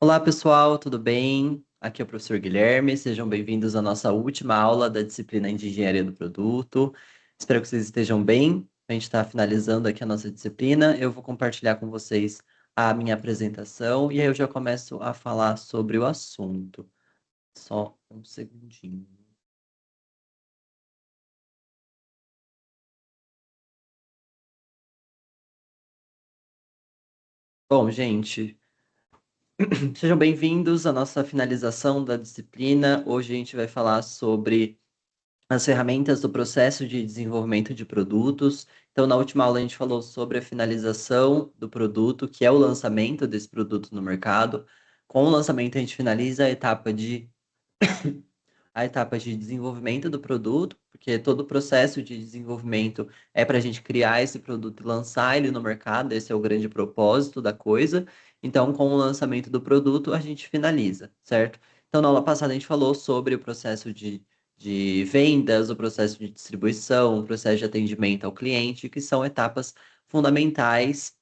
Olá, pessoal, tudo bem? Aqui é o professor Guilherme. Sejam bem-vindos à nossa última aula da disciplina de Engenharia do Produto. Espero que vocês estejam bem. A gente está finalizando aqui a nossa disciplina. Eu vou compartilhar com vocês a minha apresentação e aí eu já começo a falar sobre o assunto. Só um segundinho. Bom, gente, sejam bem-vindos à nossa finalização da disciplina. Hoje a gente vai falar sobre as ferramentas do processo de desenvolvimento de produtos. Então, na última aula, a gente falou sobre a finalização do produto, que é o lançamento desse produto no mercado. Com o lançamento, a gente finaliza a etapa de desenvolvimento do produto, porque todo o processo de desenvolvimento é para a gente criar esse produto e lançar ele no mercado, esse é o grande propósito da coisa. Então, com o lançamento do produto, a gente finaliza, certo? Então, na aula passada, a gente falou sobre o processo de vendas, o processo de distribuição, o processo de atendimento ao cliente, que são etapas fundamentais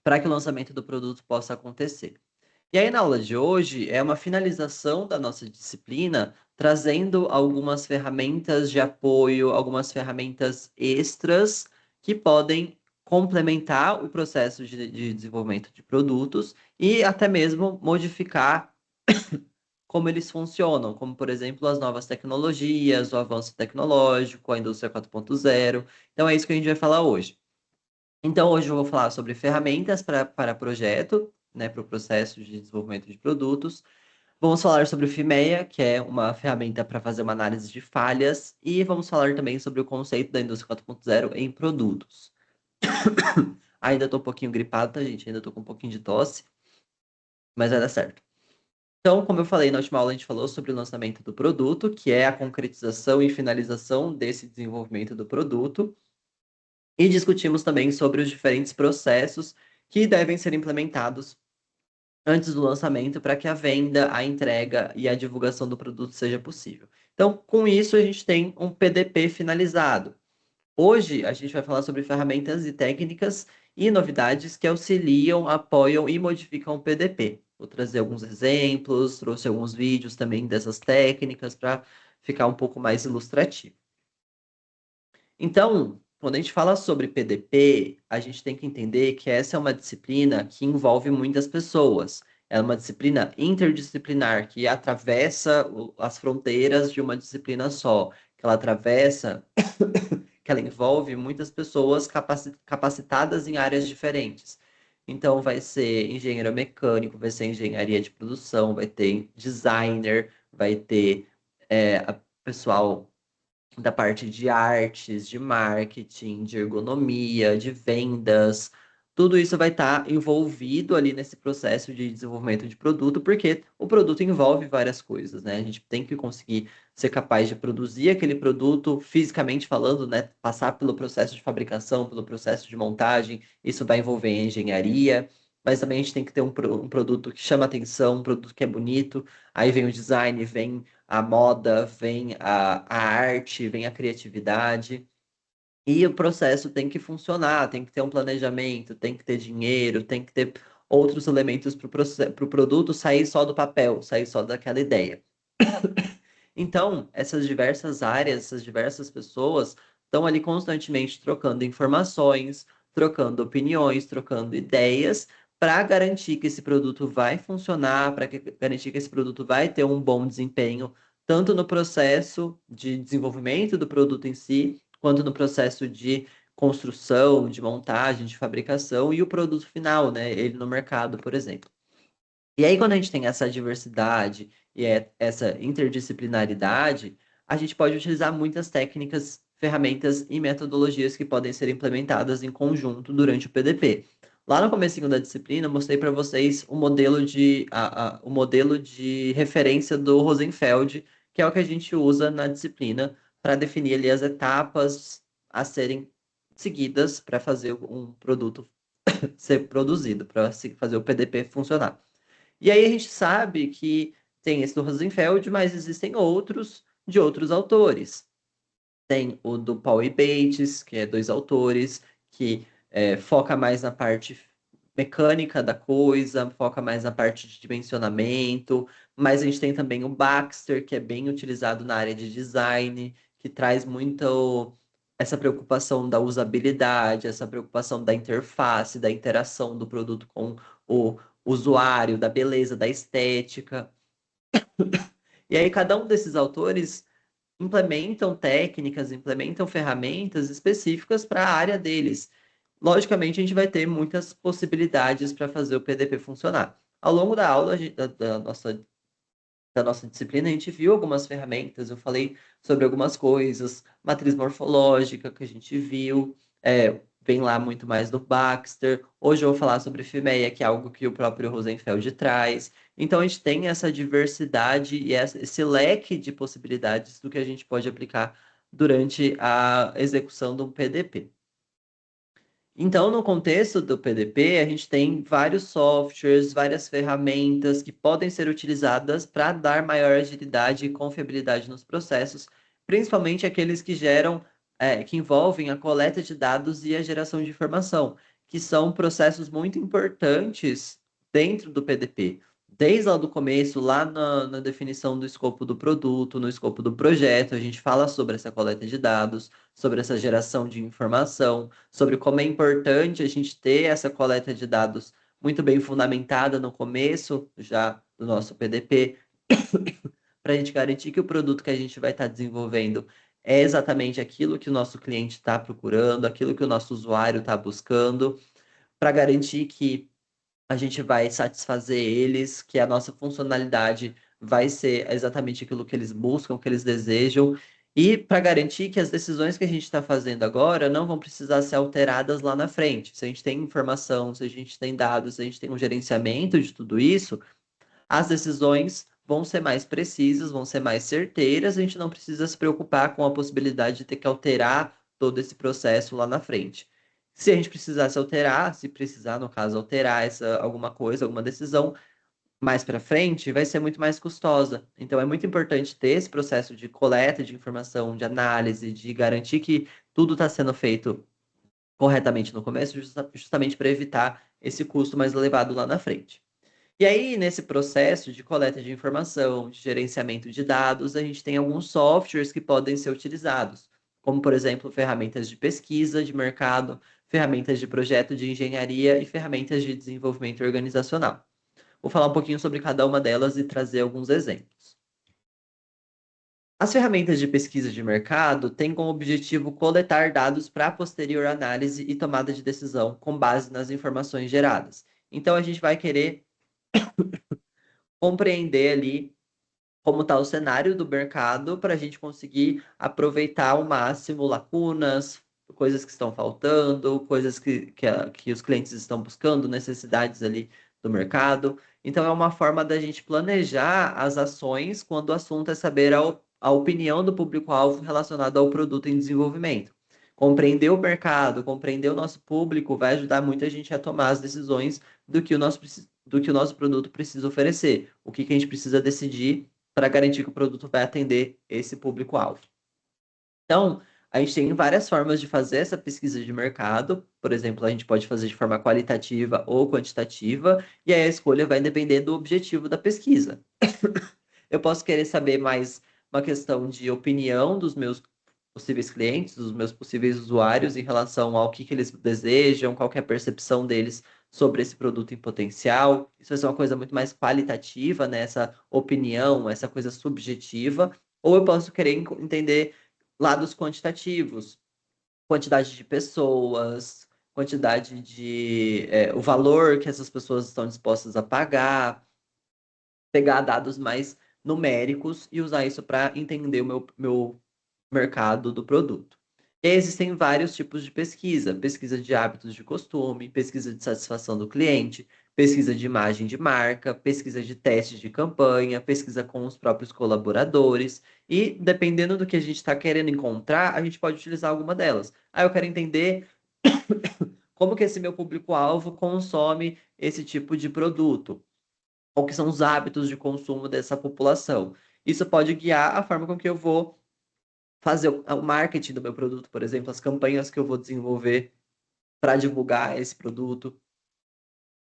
para que o lançamento do produto possa acontecer. E aí, na aula de hoje, é uma finalização da nossa disciplina, trazendo algumas ferramentas de apoio, algumas ferramentas extras que podem complementar o processo de desenvolvimento de produtos e até mesmo modificar como eles funcionam, como, por exemplo, as novas tecnologias, o avanço tecnológico, a indústria 4.0. Então, é isso que a gente vai falar hoje. Então, hoje eu vou falar sobre ferramentas para projeto, né, para o processo de desenvolvimento de produtos. Vamos falar sobre o Fimeia, que é uma ferramenta para fazer uma análise de falhas, e vamos falar também sobre o conceito da indústria 4.0 em produtos. Ainda estou um pouquinho gripado, tá, gente? Ainda estou com um pouquinho de tosse, mas vai dar certo. Então, como eu falei na última aula, a gente falou sobre o lançamento do produto, que é a concretização e finalização desse desenvolvimento do produto. E discutimos também sobre os diferentes processos que devem ser implementados antes do lançamento para que a venda, a entrega e a divulgação do produto seja possível. Então, com isso, a gente tem um PDP finalizado. Hoje, a gente vai falar sobre ferramentas e técnicas e novidades que auxiliam, apoiam e modificam o PDP. Vou trazer alguns exemplos, trouxe alguns vídeos também dessas técnicas para ficar um pouco mais ilustrativo. Então, quando a gente fala sobre PDP, a gente tem que entender que essa é uma disciplina que envolve muitas pessoas. É uma disciplina interdisciplinar que atravessa as fronteiras de uma disciplina só, que ela atravessa, que ela envolve muitas pessoas capacitadas em áreas diferentes. Então, vai ser engenheiro mecânico, vai ser engenharia de produção, vai ter designer, vai ter pessoal da parte de artes, de marketing, de ergonomia, de vendas. Tudo isso vai estar envolvido ali nesse processo de desenvolvimento de produto, porque o produto envolve várias coisas, né? A gente tem que conseguir ser capaz de produzir aquele produto fisicamente falando, né? Passar pelo processo de fabricação, pelo processo de montagem. Isso vai envolver engenharia. Mas também a gente tem que ter um produto que chama atenção, um produto que é bonito. Aí vem o design, vem a moda, vem a arte, vem a criatividade. E o processo tem que funcionar, tem que ter um planejamento, tem que ter dinheiro, tem que ter outros elementos para o produto sair só do papel, sair só daquela ideia. Então, essas diversas áreas, essas diversas pessoas estão ali constantemente trocando informações, trocando opiniões, trocando ideias para garantir que esse produto vai funcionar, para garantir que esse produto vai ter um bom desempenho, tanto no processo de desenvolvimento do produto em si, quanto no processo de construção, de montagem, de fabricação e o produto final, né? Ele no mercado, por exemplo. E aí, quando a gente tem essa diversidade e essa interdisciplinaridade, a gente pode utilizar muitas técnicas, ferramentas e metodologias que podem ser implementadas em conjunto durante o PDP. Lá no comecinho da disciplina, eu mostrei para vocês o modelo de referência do Rosenfeld, que é o que a gente usa na disciplina para definir ali as etapas a serem seguidas para fazer um produto ser produzido, para fazer o PDP funcionar. E aí a gente sabe que tem esse do Rosenfeld, mas existem outros de outros autores. Tem o do Paul e Bates, que é dois autores, que foca mais na parte. mecânica da coisa, foca mais na parte de dimensionamento, mas a gente tem também o Baxter, que é bem utilizado na área de design, que traz muito essa preocupação da usabilidade, essa preocupação da interface, da interação do produto com o usuário, da beleza, da estética. E aí, cada um desses autores implementam técnicas, implementam ferramentas específicas para a área deles. Logicamente, a gente vai ter muitas possibilidades para fazer o PDP funcionar. Ao longo da aula, da nossa disciplina, a gente viu algumas ferramentas, eu falei sobre algumas coisas, matriz morfológica que a gente viu, vem lá muito mais do Baxter. Hoje eu vou falar sobre FIMEA, que é algo que o próprio Rosenfeld traz. Então a gente tem essa diversidade e esse leque de possibilidades do que a gente pode aplicar durante a execução de um PDP. Então, no contexto do PDP, a gente tem vários softwares, várias ferramentas que podem ser utilizadas para dar maior agilidade e confiabilidade nos processos, principalmente aqueles que geram, que envolvem a coleta de dados e a geração de informação, que são processos muito importantes dentro do PDP. Desde lá do começo, lá na definição do escopo do produto, no escopo do projeto, a gente fala sobre essa coleta de dados, sobre essa geração de informação, sobre como é importante a gente ter essa coleta de dados muito bem fundamentada no começo já do nosso PDP, para a gente garantir que o produto que a gente vai estar desenvolvendo é exatamente aquilo que o nosso cliente está procurando, aquilo que o nosso usuário está buscando, para garantir que a gente vai satisfazer eles, que a nossa funcionalidade vai ser exatamente aquilo que eles buscam, que eles desejam, e para garantir que as decisões que a gente está fazendo agora não vão precisar ser alteradas lá na frente. Se a gente tem informação, se a gente tem dados, se a gente tem um gerenciamento de tudo isso, as decisões vão ser mais precisas, vão ser mais certeiras, a gente não precisa se preocupar com a possibilidade de ter que alterar todo esse processo lá na frente. Se a gente precisasse alterar, se precisar, no caso, alterar alguma coisa, alguma decisão, mais para frente, vai ser muito mais custosa. Então, é muito importante ter esse processo de coleta de informação, de análise, de garantir que tudo está sendo feito corretamente no começo, justamente para evitar esse custo mais elevado lá na frente. E aí, nesse processo de coleta de informação, de gerenciamento de dados, a gente tem alguns softwares que podem ser utilizados, como, por exemplo, ferramentas de pesquisa de mercado, ferramentas de projeto de engenharia e ferramentas de desenvolvimento organizacional. Vou falar um pouquinho sobre cada uma delas e trazer alguns exemplos. As ferramentas de pesquisa de mercado têm como objetivo coletar dados para posterior análise e tomada de decisão com base nas informações geradas. Então, a gente vai querer compreender ali como está o cenário do mercado para a gente conseguir aproveitar ao máximo lacunas, coisas que estão faltando, coisas que os clientes estão buscando, necessidades ali do mercado. Então, é uma forma da gente planejar as ações quando o assunto é saber a opinião do público-alvo relacionado ao produto em desenvolvimento. Compreender o mercado, compreender o nosso público vai ajudar muito a gente a tomar as decisões do que o nosso produto precisa oferecer, o que a gente precisa decidir para garantir que o produto vai atender esse público-alvo. Então, a gente tem várias formas de fazer essa pesquisa de mercado. Por exemplo, a gente pode fazer de forma qualitativa ou quantitativa, e aí a escolha vai depender do objetivo da pesquisa. Eu posso querer saber mais uma questão de opinião dos meus possíveis clientes, dos meus possíveis usuários em relação ao que eles desejam, qual que é a percepção deles sobre esse produto em potencial. Isso vai ser uma coisa muito mais qualitativa, né? Essa opinião, essa coisa subjetiva. Ou eu posso querer entender lados quantitativos, quantidade de pessoas, quantidade o valor que essas pessoas estão dispostas a pagar, pegar dados mais numéricos e usar isso para entender o meu mercado do produto. E aí existem vários tipos de pesquisa: pesquisa de hábitos de costume, pesquisa de satisfação do cliente, pesquisa de imagem de marca, pesquisa de testes de campanha, pesquisa com os próprios colaboradores. E dependendo do que a gente está querendo encontrar, a gente pode utilizar alguma delas. Eu quero entender como que esse meu público-alvo consome esse tipo de produto, qual que são os hábitos de consumo dessa população. Isso pode guiar a forma com que eu vou fazer o marketing do meu produto, por exemplo, as campanhas que eu vou desenvolver para divulgar esse produto.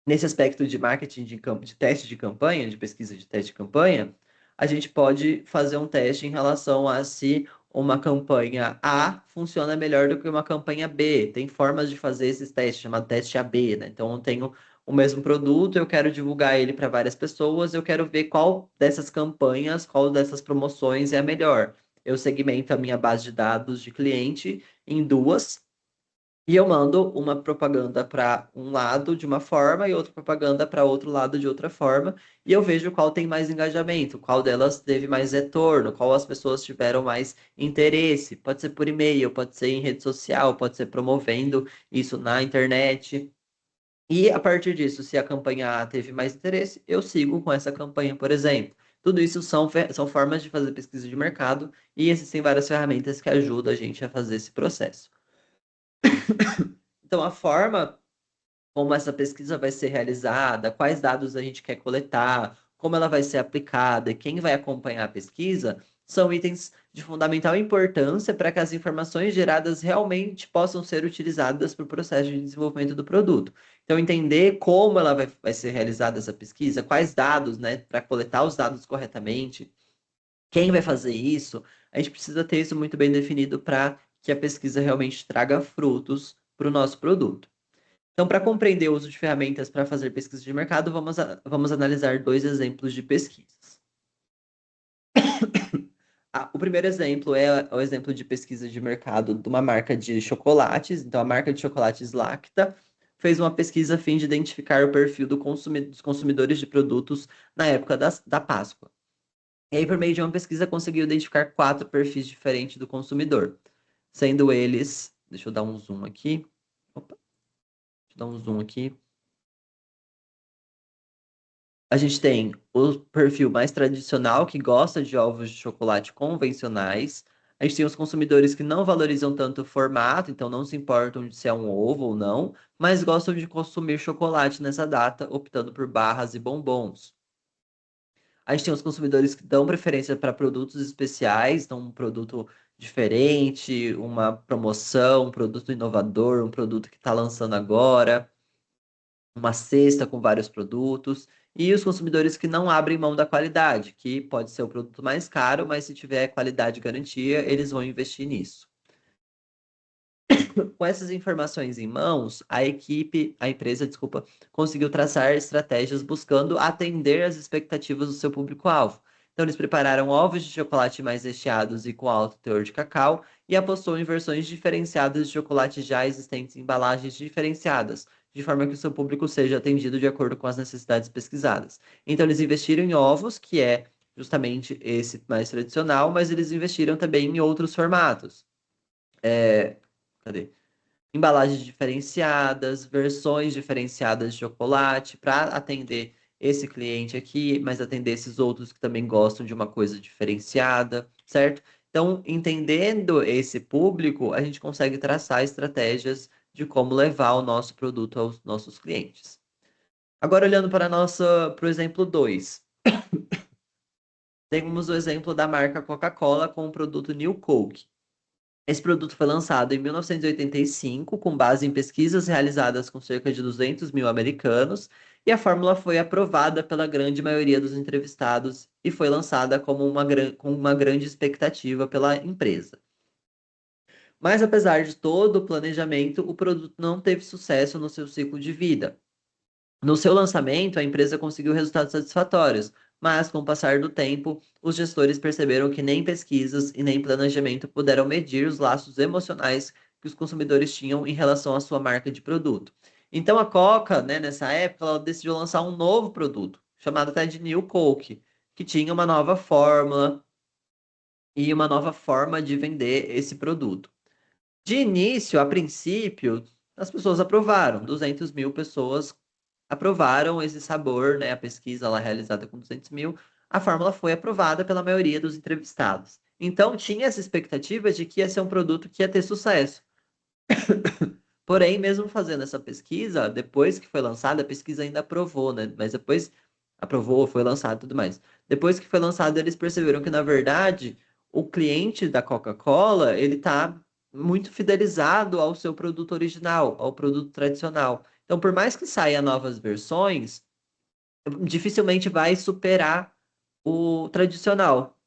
Nesse aspecto de marketing de teste de campanha, de pesquisa de teste de campanha, a gente pode fazer um teste em relação a se uma campanha A funciona melhor do que uma campanha B. Tem formas de fazer esses testes, chamado teste AB, né? Então, eu tenho o mesmo produto, eu quero divulgar ele para várias pessoas, eu quero ver qual dessas campanhas, qual dessas promoções é a melhor. Eu segmento a minha base de dados de cliente em duas, e eu mando uma propaganda para um lado de uma forma e outra propaganda para outro lado de outra forma, e eu vejo qual tem mais engajamento, qual delas teve mais retorno, qual as pessoas tiveram mais interesse. Pode ser por e-mail, pode ser em rede social, pode ser promovendo isso na internet. E a partir disso, se a campanha A teve mais interesse, eu sigo com essa campanha, por exemplo. Tudo isso são formas de fazer pesquisa de mercado e existem várias ferramentas que ajudam a gente a fazer esse processo. Então, a forma como essa pesquisa vai ser realizada, quais dados a gente quer coletar, como ela vai ser aplicada e quem vai acompanhar a pesquisa, são itens de fundamental importância para que as informações geradas realmente possam ser utilizadas para o processo de desenvolvimento do produto. Então, entender como ela vai ser realizada essa pesquisa, quais dados, né, para coletar os dados corretamente, quem vai fazer isso, a gente precisa ter isso muito bem definido para que a pesquisa realmente traga frutos para o nosso produto. Então, para compreender o uso de ferramentas para fazer pesquisa de mercado, vamos analisar dois exemplos de pesquisas. O primeiro exemplo é o exemplo de pesquisa de mercado de uma marca de chocolates. Então, a marca de chocolates Lacta fez uma pesquisa a fim de identificar o perfil dos consumidores de produtos na época da Páscoa. E aí, por meio de uma pesquisa, conseguiu identificar quatro perfis diferentes do consumidor, sendo eles. Deixa eu dar um zoom aqui. Opa, deixa eu dar um zoom aqui. A gente tem o perfil mais tradicional, que gosta de ovos de chocolate convencionais. A gente tem os consumidores que não valorizam tanto o formato, então não se importam de se é um ovo ou não, mas gostam de consumir chocolate nessa data, optando por barras e bombons. A gente tem os consumidores que dão preferência para produtos especiais, então um produto diferente, uma promoção, um produto inovador, um produto que está lançando agora, uma cesta com vários produtos, e os consumidores que não abrem mão da qualidade, que pode ser o produto mais caro, mas se tiver qualidade e garantia, eles vão investir nisso. Com essas informações em mãos, a empresa, desculpa, conseguiu traçar estratégias buscando atender às expectativas do seu público-alvo. Então, eles prepararam ovos de chocolate mais recheados e com alto teor de cacau e apostou em versões diferenciadas de chocolate já existentes em embalagens diferenciadas, de forma que o seu público seja atendido de acordo com as necessidades pesquisadas. Então, eles investiram em ovos, que é justamente esse mais tradicional, mas eles investiram também em outros formatos. Cadê? Embalagens diferenciadas, versões diferenciadas de chocolate para atender esse cliente aqui, mas atender esses outros que também gostam de uma coisa diferenciada, certo? Então, entendendo esse público, a gente consegue traçar estratégias de como levar o nosso produto aos nossos clientes. Agora, olhando para o exemplo 2, temos o exemplo da marca Coca-Cola com o produto New Coke. Esse produto foi lançado em 1985, com base em pesquisas realizadas com cerca de 200 mil americanos, e a fórmula foi aprovada pela grande maioria dos entrevistados e foi lançada como com uma grande expectativa pela empresa. Mas apesar de todo o planejamento, o produto não teve sucesso no seu ciclo de vida. No seu lançamento, a empresa conseguiu resultados satisfatórios, mas com o passar do tempo, os gestores perceberam que nem pesquisas e nem planejamento puderam medir os laços emocionais que os consumidores tinham em relação à sua marca de produto. Então a Coca, né, nessa época, ela decidiu lançar um novo produto, chamado até de New Coke, que tinha uma nova fórmula e uma nova forma de vender esse produto. De início, a princípio, as pessoas aprovaram, 200 mil pessoas aprovaram esse sabor, né? A pesquisa lá realizada com 200 mil, a fórmula foi aprovada pela maioria dos entrevistados. Então, tinha essa expectativa de que ia ser um produto que ia ter sucesso. Porém, mesmo fazendo essa pesquisa, depois que foi lançada, a pesquisa ainda aprovou, né? Mas depois aprovou, foi lançado e tudo mais. Depois que foi lançado, eles perceberam que, na verdade, o cliente da Coca-Cola, ele tá muito fidelizado ao seu produto original, ao produto tradicional. Então, por mais que saia novas versões, dificilmente vai superar o tradicional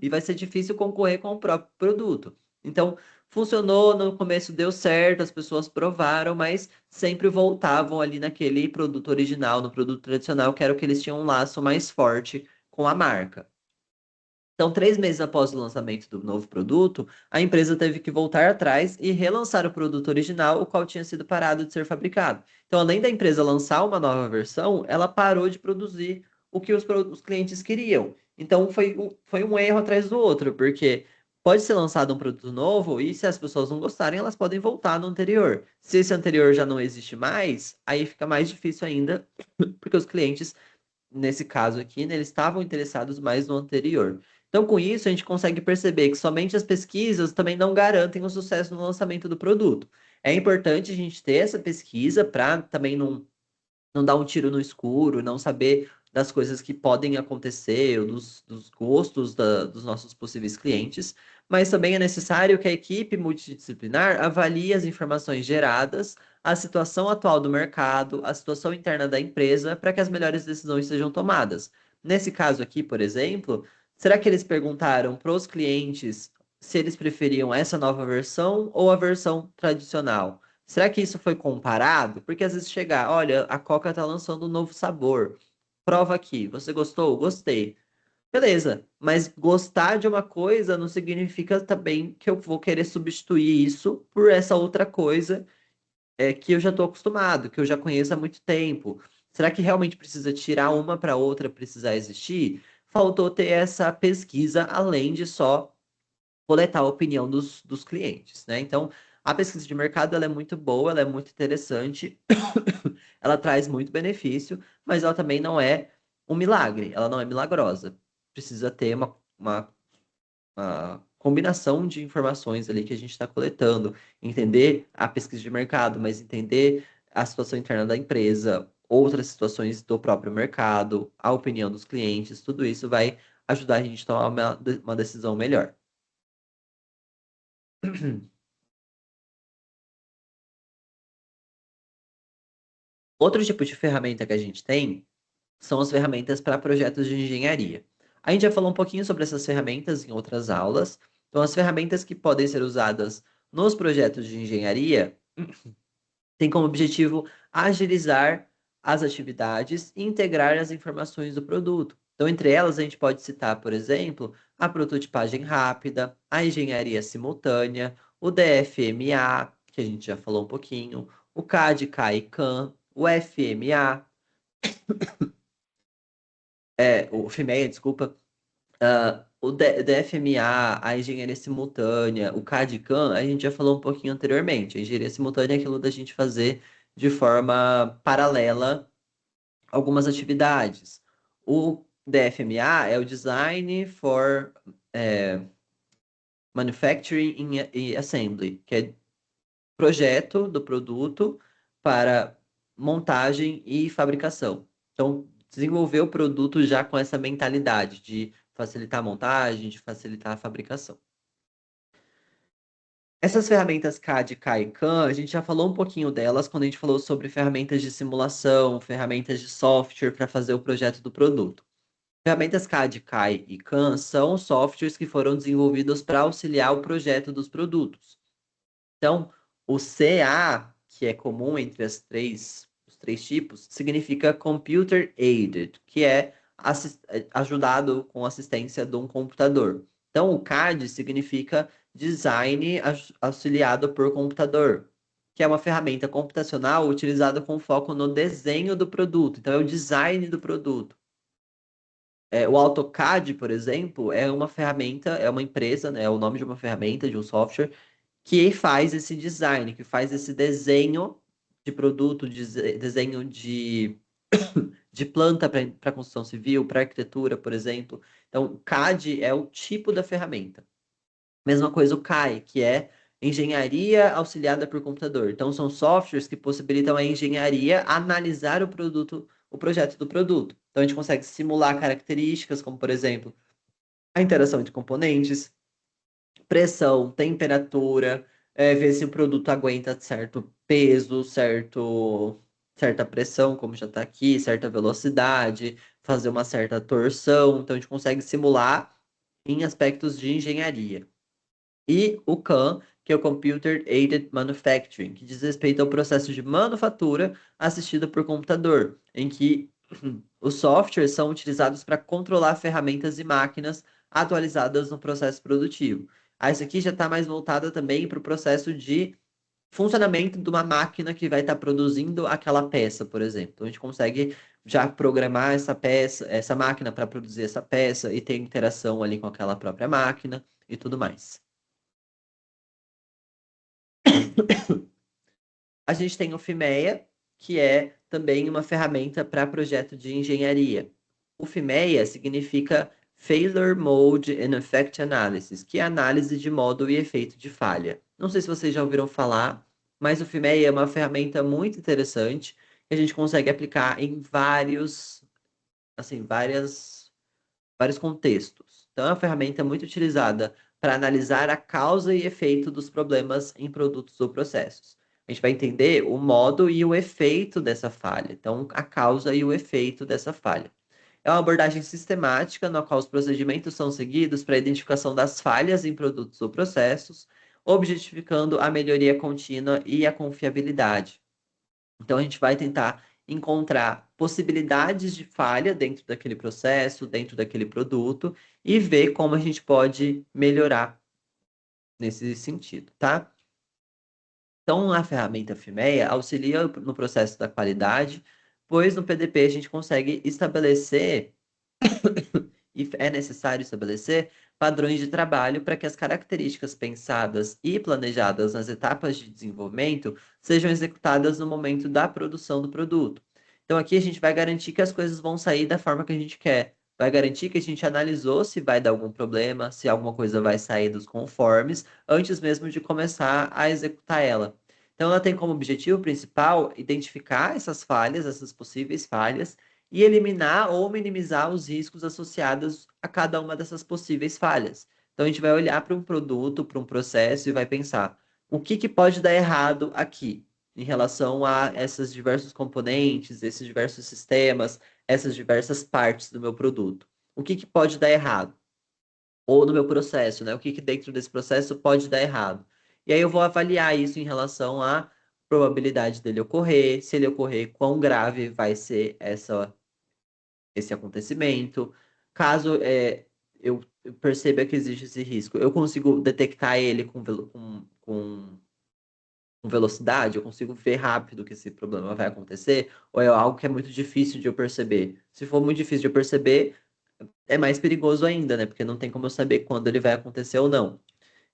e vai ser difícil concorrer com o próprio produto. Então, funcionou no começo, deu certo, as pessoas provaram, mas sempre voltavam ali naquele produto original, no produto tradicional, que era o que eles tinham um laço mais forte com a marca. Então, 3 meses após o lançamento do novo produto, a empresa teve que voltar atrás e relançar o produto original, o qual tinha sido parado de ser fabricado. Então, além da empresa lançar uma nova versão, ela parou de produzir o que os clientes queriam. Então, foi um erro atrás do outro, porque pode ser lançado um produto novo e se as pessoas não gostarem, elas podem voltar no anterior. Se esse anterior já não existe mais, aí fica mais difícil ainda, porque os clientes nesse caso aqui, né, eles estavam interessados mais no anterior. Então, com isso, a gente consegue perceber que somente as pesquisas também não garantem o sucesso no lançamento do produto. É importante a gente ter essa pesquisa para também não dar um tiro no escuro, não saber das coisas que podem acontecer, ou dos gostos dos nossos possíveis clientes, mas também é necessário que a equipe multidisciplinar avalie as informações geradas, a situação atual do mercado, a situação interna da empresa, para que as melhores decisões sejam tomadas. Nesse caso aqui, por exemplo, será que eles perguntaram para os clientes se eles preferiam essa nova versão ou a versão tradicional? Será que isso foi comparado? Porque às vezes chegar, olha, a Coca tá lançando um novo sabor. Prova aqui. Você gostou? Gostei. Beleza. Mas gostar de uma coisa não significa também que eu vou querer substituir isso por essa outra coisa que eu já estou acostumado, que eu já conheço há muito tempo. Será que realmente precisa tirar uma para outra precisar existir? Faltou ter essa pesquisa além de só coletar a opinião dos clientes, né? Então, a pesquisa de mercado ela é muito boa, ela é muito interessante, ela traz muito benefício, mas ela também não é um milagre, ela não é milagrosa. Precisa ter uma combinação de informações ali que a gente está coletando, entender a pesquisa de mercado, mas entender a situação interna da empresa, outras situações do próprio mercado, a opinião dos clientes, tudo isso vai ajudar a gente a tomar uma decisão melhor. Outro tipo de ferramenta que a gente tem são as ferramentas para projetos de engenharia. A gente já falou um pouquinho sobre essas ferramentas em outras aulas. Então, as ferramentas que podem ser usadas nos projetos de engenharia têm como objetivo agilizar as atividades e integrar as informações do produto. Então, entre elas, a gente pode citar, por exemplo, a prototipagem rápida, a engenharia simultânea, o DFMA, que a gente já falou um pouquinho, o CAD, CAI e CAM, o FMA, o FMEA, desculpa, o DFMA, a engenharia simultânea, o CAD/CAM, a gente já falou um pouquinho anteriormente. A engenharia simultânea é aquilo da gente fazer de forma paralela algumas atividades. O DFMA é o Design for Manufacturing e Assembly, que é projeto do produto para montagem e fabricação. Então, desenvolver o produto já com essa mentalidade de facilitar a montagem, de facilitar a fabricação. Essas ferramentas CAD, CAI e CAM, a gente já falou um pouquinho delas quando a gente falou sobre ferramentas de simulação, ferramentas de software para fazer o projeto do produto. Ferramentas CAD, CAI e CAM são softwares que foram desenvolvidos para auxiliar o projeto dos produtos. Então, o CA, que é comum entre os três tipos, significa Computer Aided, que é ajudado com assistência de um computador. Então, o CAD significa Design auxiliado por computador, que é uma ferramenta computacional utilizada com foco no desenho do produto. Então, é o design do produto. O AutoCAD, por exemplo, é uma ferramenta, é uma empresa, né, é o nome de uma ferramenta, de um software, que faz esse design, que faz esse desenho de produto, desenho de planta para construção civil, para arquitetura, por exemplo. Então, CAD é o tipo da ferramenta. Mesma coisa o CAI, que é engenharia auxiliada por computador. Então, são softwares que possibilitam a engenharia analisar o produto, o projeto do produto. Então, a gente consegue simular características, como, por exemplo, a interação entre componentes, pressão, temperatura, ver se o produto aguenta certo peso, certo. certa pressão, como já está aqui, certa velocidade, fazer uma certa torção. Então, a gente consegue simular em aspectos de engenharia. E o CAM, que é o Computer Aided Manufacturing, que diz respeito ao processo de manufatura assistido por computador, em que os softwares são utilizados para controlar ferramentas e máquinas atualizadas no processo produtivo. Ah, isso aqui já está mais voltada também para o processo de funcionamento de uma máquina que vai estar produzindo aquela peça, por exemplo. Então, a gente consegue já programar essa peça, essa máquina para produzir essa peça e ter interação ali com aquela própria máquina e tudo mais. A gente tem o FIMEA, que é também uma ferramenta para projeto de engenharia. O FIMEA significa Failure Mode and Effect Analysis, que é análise de modo e efeito de falha. Não sei se vocês já ouviram falar, mas o FIMEA é uma ferramenta muito interessante que a gente consegue aplicar em vários contextos. Então, é uma ferramenta muito utilizada para analisar a causa e efeito dos problemas em produtos ou processos. A gente vai entender o modo e o efeito dessa falha. Então, a causa e o efeito dessa falha. É uma abordagem sistemática na qual os procedimentos são seguidos para a identificação das falhas em produtos ou processos, objetificando a melhoria contínua e a confiabilidade. Então, a gente vai tentar encontrar possibilidades de falha dentro daquele processo, dentro daquele produto, e ver como a gente pode melhorar nesse sentido, tá? Então, a ferramenta FIMEA auxilia no processo da qualidade, pois no PDP a gente consegue estabelecer, e é necessário estabelecer, padrões de trabalho para que as características pensadas e planejadas nas etapas de desenvolvimento sejam executadas no momento da produção do produto. Então, aqui a gente vai garantir que as coisas vão sair da forma que a gente quer. Vai garantir que a gente analisou se vai dar algum problema, se alguma coisa vai sair dos conformes, antes mesmo de começar a executar ela. Então, ela tem como objetivo principal identificar essas falhas, essas possíveis falhas, e eliminar ou minimizar os riscos associados a cada uma dessas possíveis falhas. Então, a gente vai olhar para um produto, para um processo e vai pensar: o que que pode dar errado aqui, em relação a esses diversos componentes, esses diversos sistemas, essas diversas partes do meu produto? O que que pode dar errado? Ou no meu processo, né? O que que dentro desse processo pode dar errado? E aí eu vou avaliar isso em relação à probabilidade dele ocorrer, se ele ocorrer, quão grave vai ser esse acontecimento. Caso eu perceba que existe esse risco, eu consigo detectar ele com velocidade, eu consigo ver rápido que esse problema vai acontecer, ou é algo que é muito difícil de eu perceber? Se for muito difícil de eu perceber, é mais perigoso ainda, né? Porque não tem como eu saber quando ele vai acontecer ou não.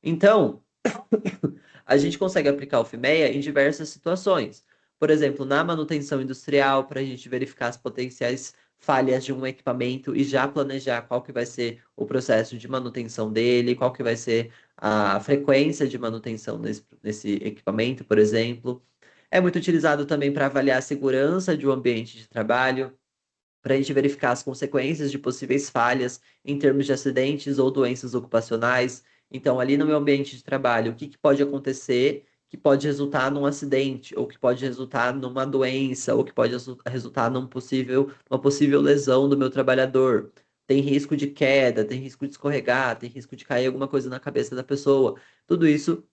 Então, a gente consegue aplicar o FIMEA em diversas situações. Por exemplo, na manutenção industrial, para a gente verificar as potenciais falhas de um equipamento e já planejar qual que vai ser o processo de manutenção dele, qual que vai ser a frequência de manutenção nesse equipamento, por exemplo. É muito utilizado também para avaliar a segurança de um ambiente de trabalho, para a gente verificar as consequências de possíveis falhas em termos de acidentes ou doenças ocupacionais. Então, ali no meu ambiente de trabalho, o que que pode acontecer que pode resultar num acidente, ou que pode resultar numa doença, ou que pode resultar numa possível lesão do meu trabalhador. Tem risco de queda, tem risco de escorregar, tem risco de cair alguma coisa na cabeça da pessoa. Tudo isso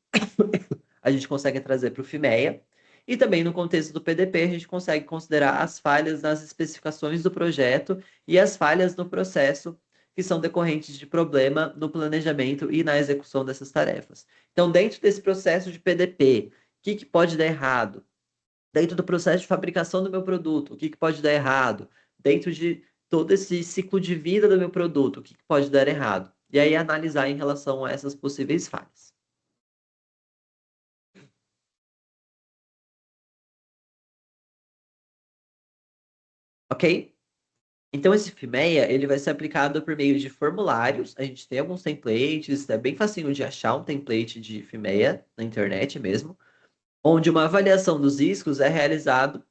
a gente consegue trazer para o FIMEA. E também no contexto do PDP, a gente consegue considerar as falhas nas especificações do projeto e as falhas no processo que são decorrentes de problema no planejamento e na execução dessas tarefas. Então, dentro desse processo de PDP, o que que pode dar errado? Dentro do processo de fabricação do meu produto, o que que pode dar errado? Dentro de todo esse ciclo de vida do meu produto, o que que pode dar errado? E aí analisar em relação a essas possíveis falhas. Ok? Então, esse FIMEA, ele vai ser aplicado por meio de formulários. A gente tem alguns templates, é bem facinho de achar um template de FIMEA na internet mesmo, onde uma avaliação dos riscos é realizada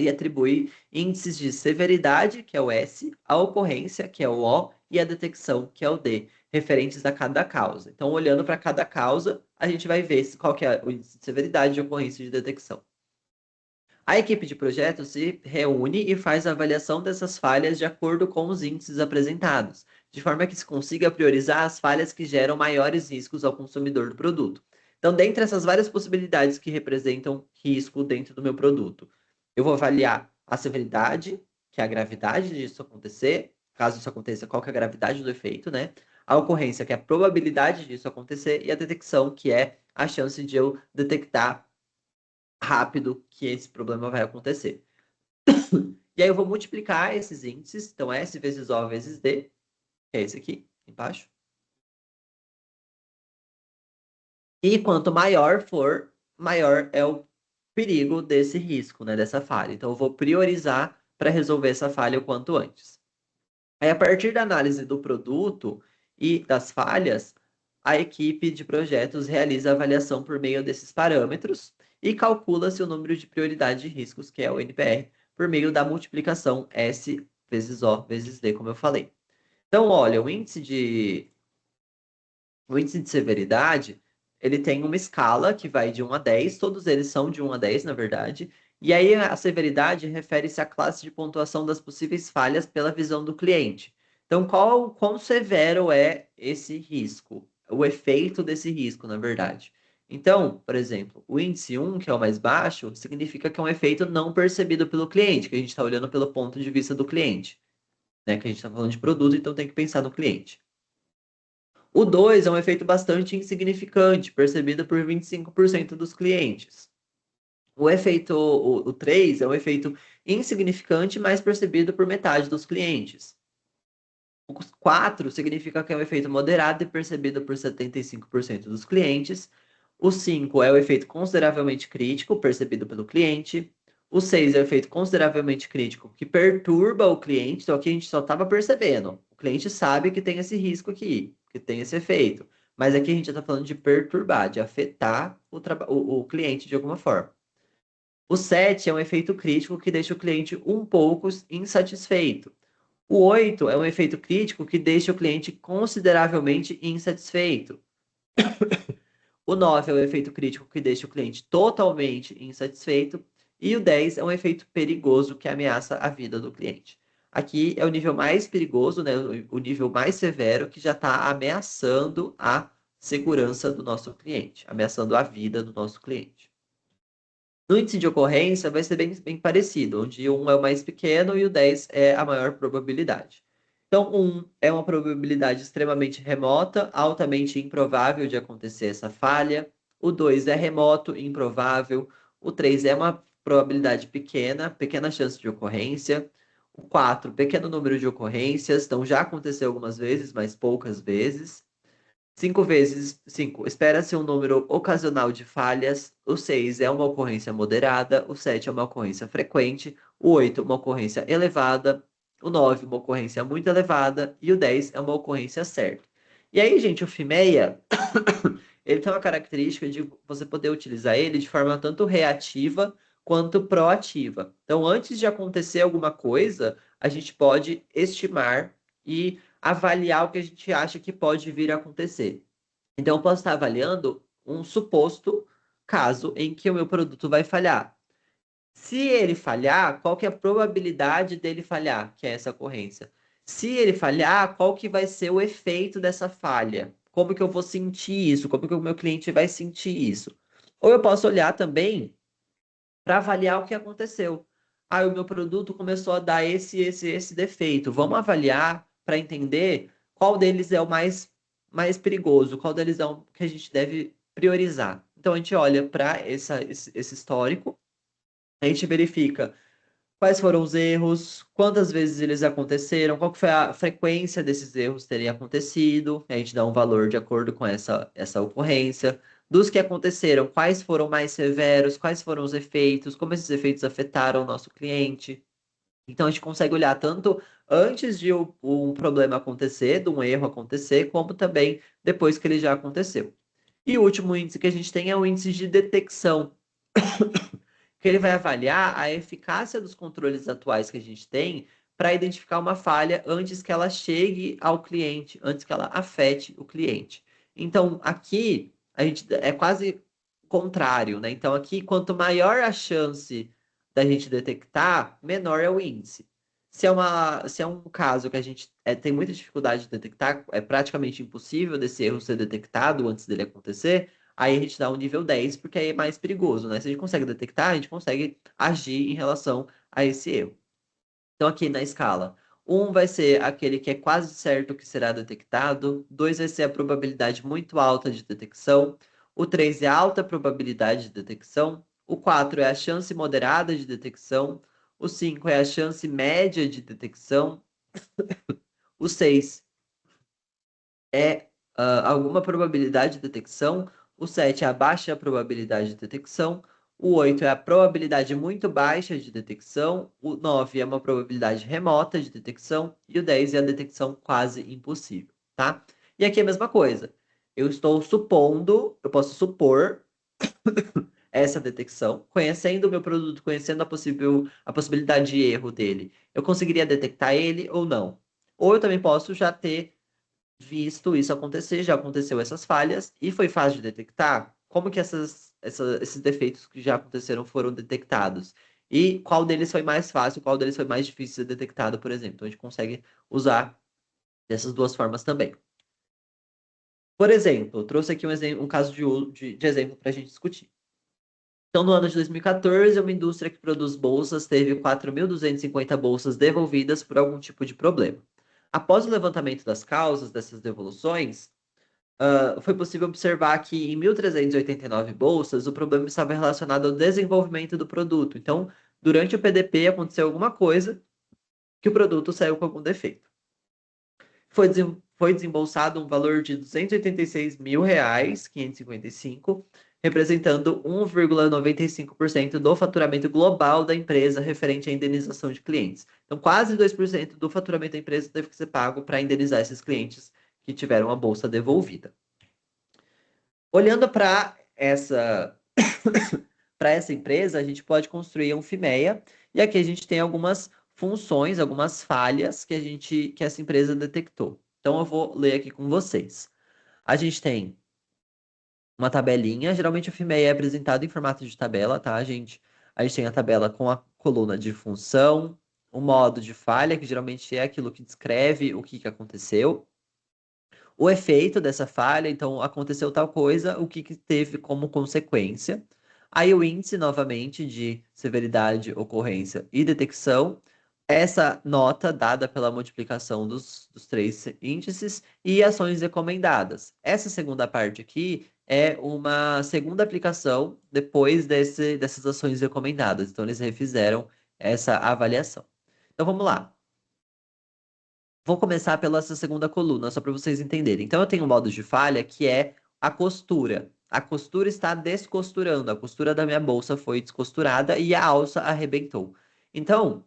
e atribui índices de severidade, que é o S, a ocorrência, que é o O, e a detecção, que é o D, referentes a cada causa. Então, olhando para cada causa, a gente vai ver qual que é o índice de severidade, de ocorrência e de detecção. A equipe de projetos se reúne e faz a avaliação dessas falhas de acordo com os índices apresentados, de forma que se consiga priorizar as falhas que geram maiores riscos ao consumidor do produto. Então, dentre essas várias possibilidades que representam risco dentro do meu produto, eu vou avaliar a severidade, que é a gravidade disso acontecer, caso isso aconteça, qual que é a gravidade do efeito, né? A ocorrência, que é a probabilidade disso acontecer, e a detecção, que é a chance de eu detectar rápido que esse problema vai acontecer. E aí eu vou multiplicar esses índices, então S vezes O vezes D, que é esse aqui, embaixo. E quanto maior for, maior é o perigo desse risco, né, dessa falha. Então eu vou priorizar para resolver essa falha o quanto antes. Aí, a partir da análise do produto e das falhas, a equipe de projetos realiza a avaliação por meio desses parâmetros e calcula-se o número de prioridade de riscos, que é o NPR, por meio da multiplicação S vezes O vezes D, como eu falei. Então, olha, o índice de severidade, ele tem uma escala que vai de 1 a 10, todos eles são de 1 a 10, na verdade, e aí a severidade refere-se à classe de pontuação das possíveis falhas pela visão do cliente. Então, quão severo é esse risco? O efeito desse risco, na verdade. Então, por exemplo, o índice 1, que é o mais baixo, significa que é um efeito não percebido pelo cliente, que a gente está olhando pelo ponto de vista do cliente, né? Que a gente está falando de produto, então tem que pensar no cliente. O 2 é um efeito bastante insignificante, percebido por 25% dos clientes. O 3 é um efeito insignificante, mas percebido por metade dos clientes. O 4 significa que é um efeito moderado e percebido por 75% dos clientes. O 5 é o efeito consideravelmente crítico, percebido pelo cliente. O 6 é o efeito consideravelmente crítico, que perturba o cliente. Então, aqui a gente só estava percebendo. O cliente sabe que tem esse risco aqui, que tem esse efeito. Mas aqui a gente já está falando de perturbar, de afetar o cliente de alguma forma. O 7 é um efeito crítico que deixa o cliente um pouco insatisfeito. O 8 é um efeito crítico que deixa o cliente consideravelmente insatisfeito. O 9 é o efeito crítico que deixa o cliente totalmente insatisfeito. E o 10 é um efeito perigoso que ameaça a vida do cliente. Aqui é o nível mais perigoso, né, o nível mais severo, que já está ameaçando a segurança do nosso cliente, ameaçando a vida do nosso cliente. No índice de ocorrência, vai ser bem parecido, onde o 1 é o mais pequeno e o 10 é a maior probabilidade. Então, 1 é uma probabilidade extremamente remota, altamente improvável de acontecer essa falha. O 2 é remoto, improvável. O 3 é uma probabilidade pequena, pequena chance de ocorrência. O 4, pequeno número de ocorrências, então já aconteceu algumas vezes, mas poucas vezes. 5 vezes 5. Espera-se um número ocasional de falhas. O 6 é uma ocorrência moderada. O 7 é uma ocorrência frequente. O 8, uma ocorrência elevada. O 9, uma ocorrência muito elevada. E o 10 é uma ocorrência certa. E aí, gente, o FIMEA, ele tem uma característica de você poder utilizar ele de forma tanto reativa quanto proativa. Então, antes de acontecer alguma coisa, a gente pode estimar e avaliar o que a gente acha que pode vir a acontecer. Então, eu posso estar avaliando um suposto caso em que o meu produto vai falhar. Se ele falhar, qual que é a probabilidade dele falhar, que é essa ocorrência? Se ele falhar, qual que vai ser o efeito dessa falha? Como que eu vou sentir isso? Como que o meu cliente vai sentir isso? Ou eu posso olhar também para avaliar o que aconteceu. Ah, o meu produto começou a dar esse defeito. Vamos avaliar para entender qual deles é o mais perigoso, qual deles é o que a gente deve priorizar. Então a gente olha para esse histórico, a gente verifica quais foram os erros, quantas vezes eles aconteceram, qual que foi a frequência desses erros terem acontecido, a gente dá um valor de acordo com essa ocorrência. Dos que aconteceram, quais foram mais severos, quais foram os efeitos, como esses efeitos afetaram o nosso cliente. Então a gente consegue olhar tanto antes de um problema acontecer, de um erro acontecer, como também depois que ele já aconteceu. E o último índice que a gente tem é o índice de detecção, que ele vai avaliar a eficácia dos controles atuais que a gente tem para identificar uma falha antes que ela chegue ao cliente, antes que ela afete o cliente. Então, aqui a gente é quase contrário, né? Então, aqui, quanto maior a chance da gente detectar, menor é o índice. Se é um caso que a gente tem muita dificuldade de detectar, é praticamente impossível desse erro ser detectado antes dele acontecer, aí a gente dá um nível 10 porque aí é mais perigoso, né? Se a gente consegue detectar, a gente consegue agir em relação a esse erro. Então, aqui na escala, um vai ser aquele que é quase certo que será detectado, 2 vai ser a probabilidade muito alta de detecção, o 3 é alta probabilidade de detecção, o 4 é a chance moderada de detecção, o 5 é a chance média de detecção, o 6 é alguma probabilidade de detecção, o 7 é a baixa probabilidade de detecção, o 8 é a probabilidade muito baixa de detecção, o 9 é uma probabilidade remota de detecção e o 10 é a detecção quase impossível, tá? E aqui é a mesma coisa. Eu estou supondo, eu posso supor essa detecção, conhecendo o meu produto, conhecendo a possibilidade de erro dele, eu conseguiria detectar ele ou não. Ou eu também posso já ter visto isso acontecer, já aconteceu essas falhas e foi fácil de detectar? Como que esses defeitos que já aconteceram foram detectados? E qual deles foi mais fácil, qual deles foi mais difícil de ser detectado, por exemplo? Então a gente consegue usar dessas duas formas também. Por exemplo, eu trouxe aqui um caso de exemplo para a gente discutir. Então, no ano de 2014, uma indústria que produz bolsas teve 4.250 bolsas devolvidas por algum tipo de problema. Após o levantamento das causas dessas devoluções, foi possível observar que em 1.389 bolsas, o problema estava relacionado ao desenvolvimento do produto. Então, durante o PDP, aconteceu alguma coisa que o produto saiu com algum defeito. Foi desembolsado um valor de R$ 286.555, representando 1,95% do faturamento global da empresa referente à indenização de clientes. Então, quase 2% do faturamento da empresa teve que ser pago para indenizar esses clientes que tiveram a bolsa devolvida. Olhando para essa empresa, a gente pode construir um FIMEA, e aqui a gente tem algumas funções, algumas falhas que essa empresa detectou. Então eu vou ler aqui com vocês. A gente tem uma tabelinha, geralmente o FIMEA é apresentado em formato de tabela, tá, gente? A gente tem a tabela com a coluna de função, o modo de falha, que geralmente é aquilo que descreve o que aconteceu, o efeito dessa falha, então aconteceu tal coisa, o que teve como consequência. Aí o índice, novamente, de severidade, ocorrência e detecção. Essa nota dada pela multiplicação dos três índices e ações recomendadas. Essa segunda parte aqui é uma segunda aplicação depois dessas ações recomendadas. Então, eles refizeram essa avaliação. Então, vamos lá. Vou começar pela essa segunda coluna, só para vocês entenderem. Então, eu tenho um modo de falha que é a costura. A costura está descosturando. A costura da minha bolsa foi descosturada e a alça arrebentou. Então,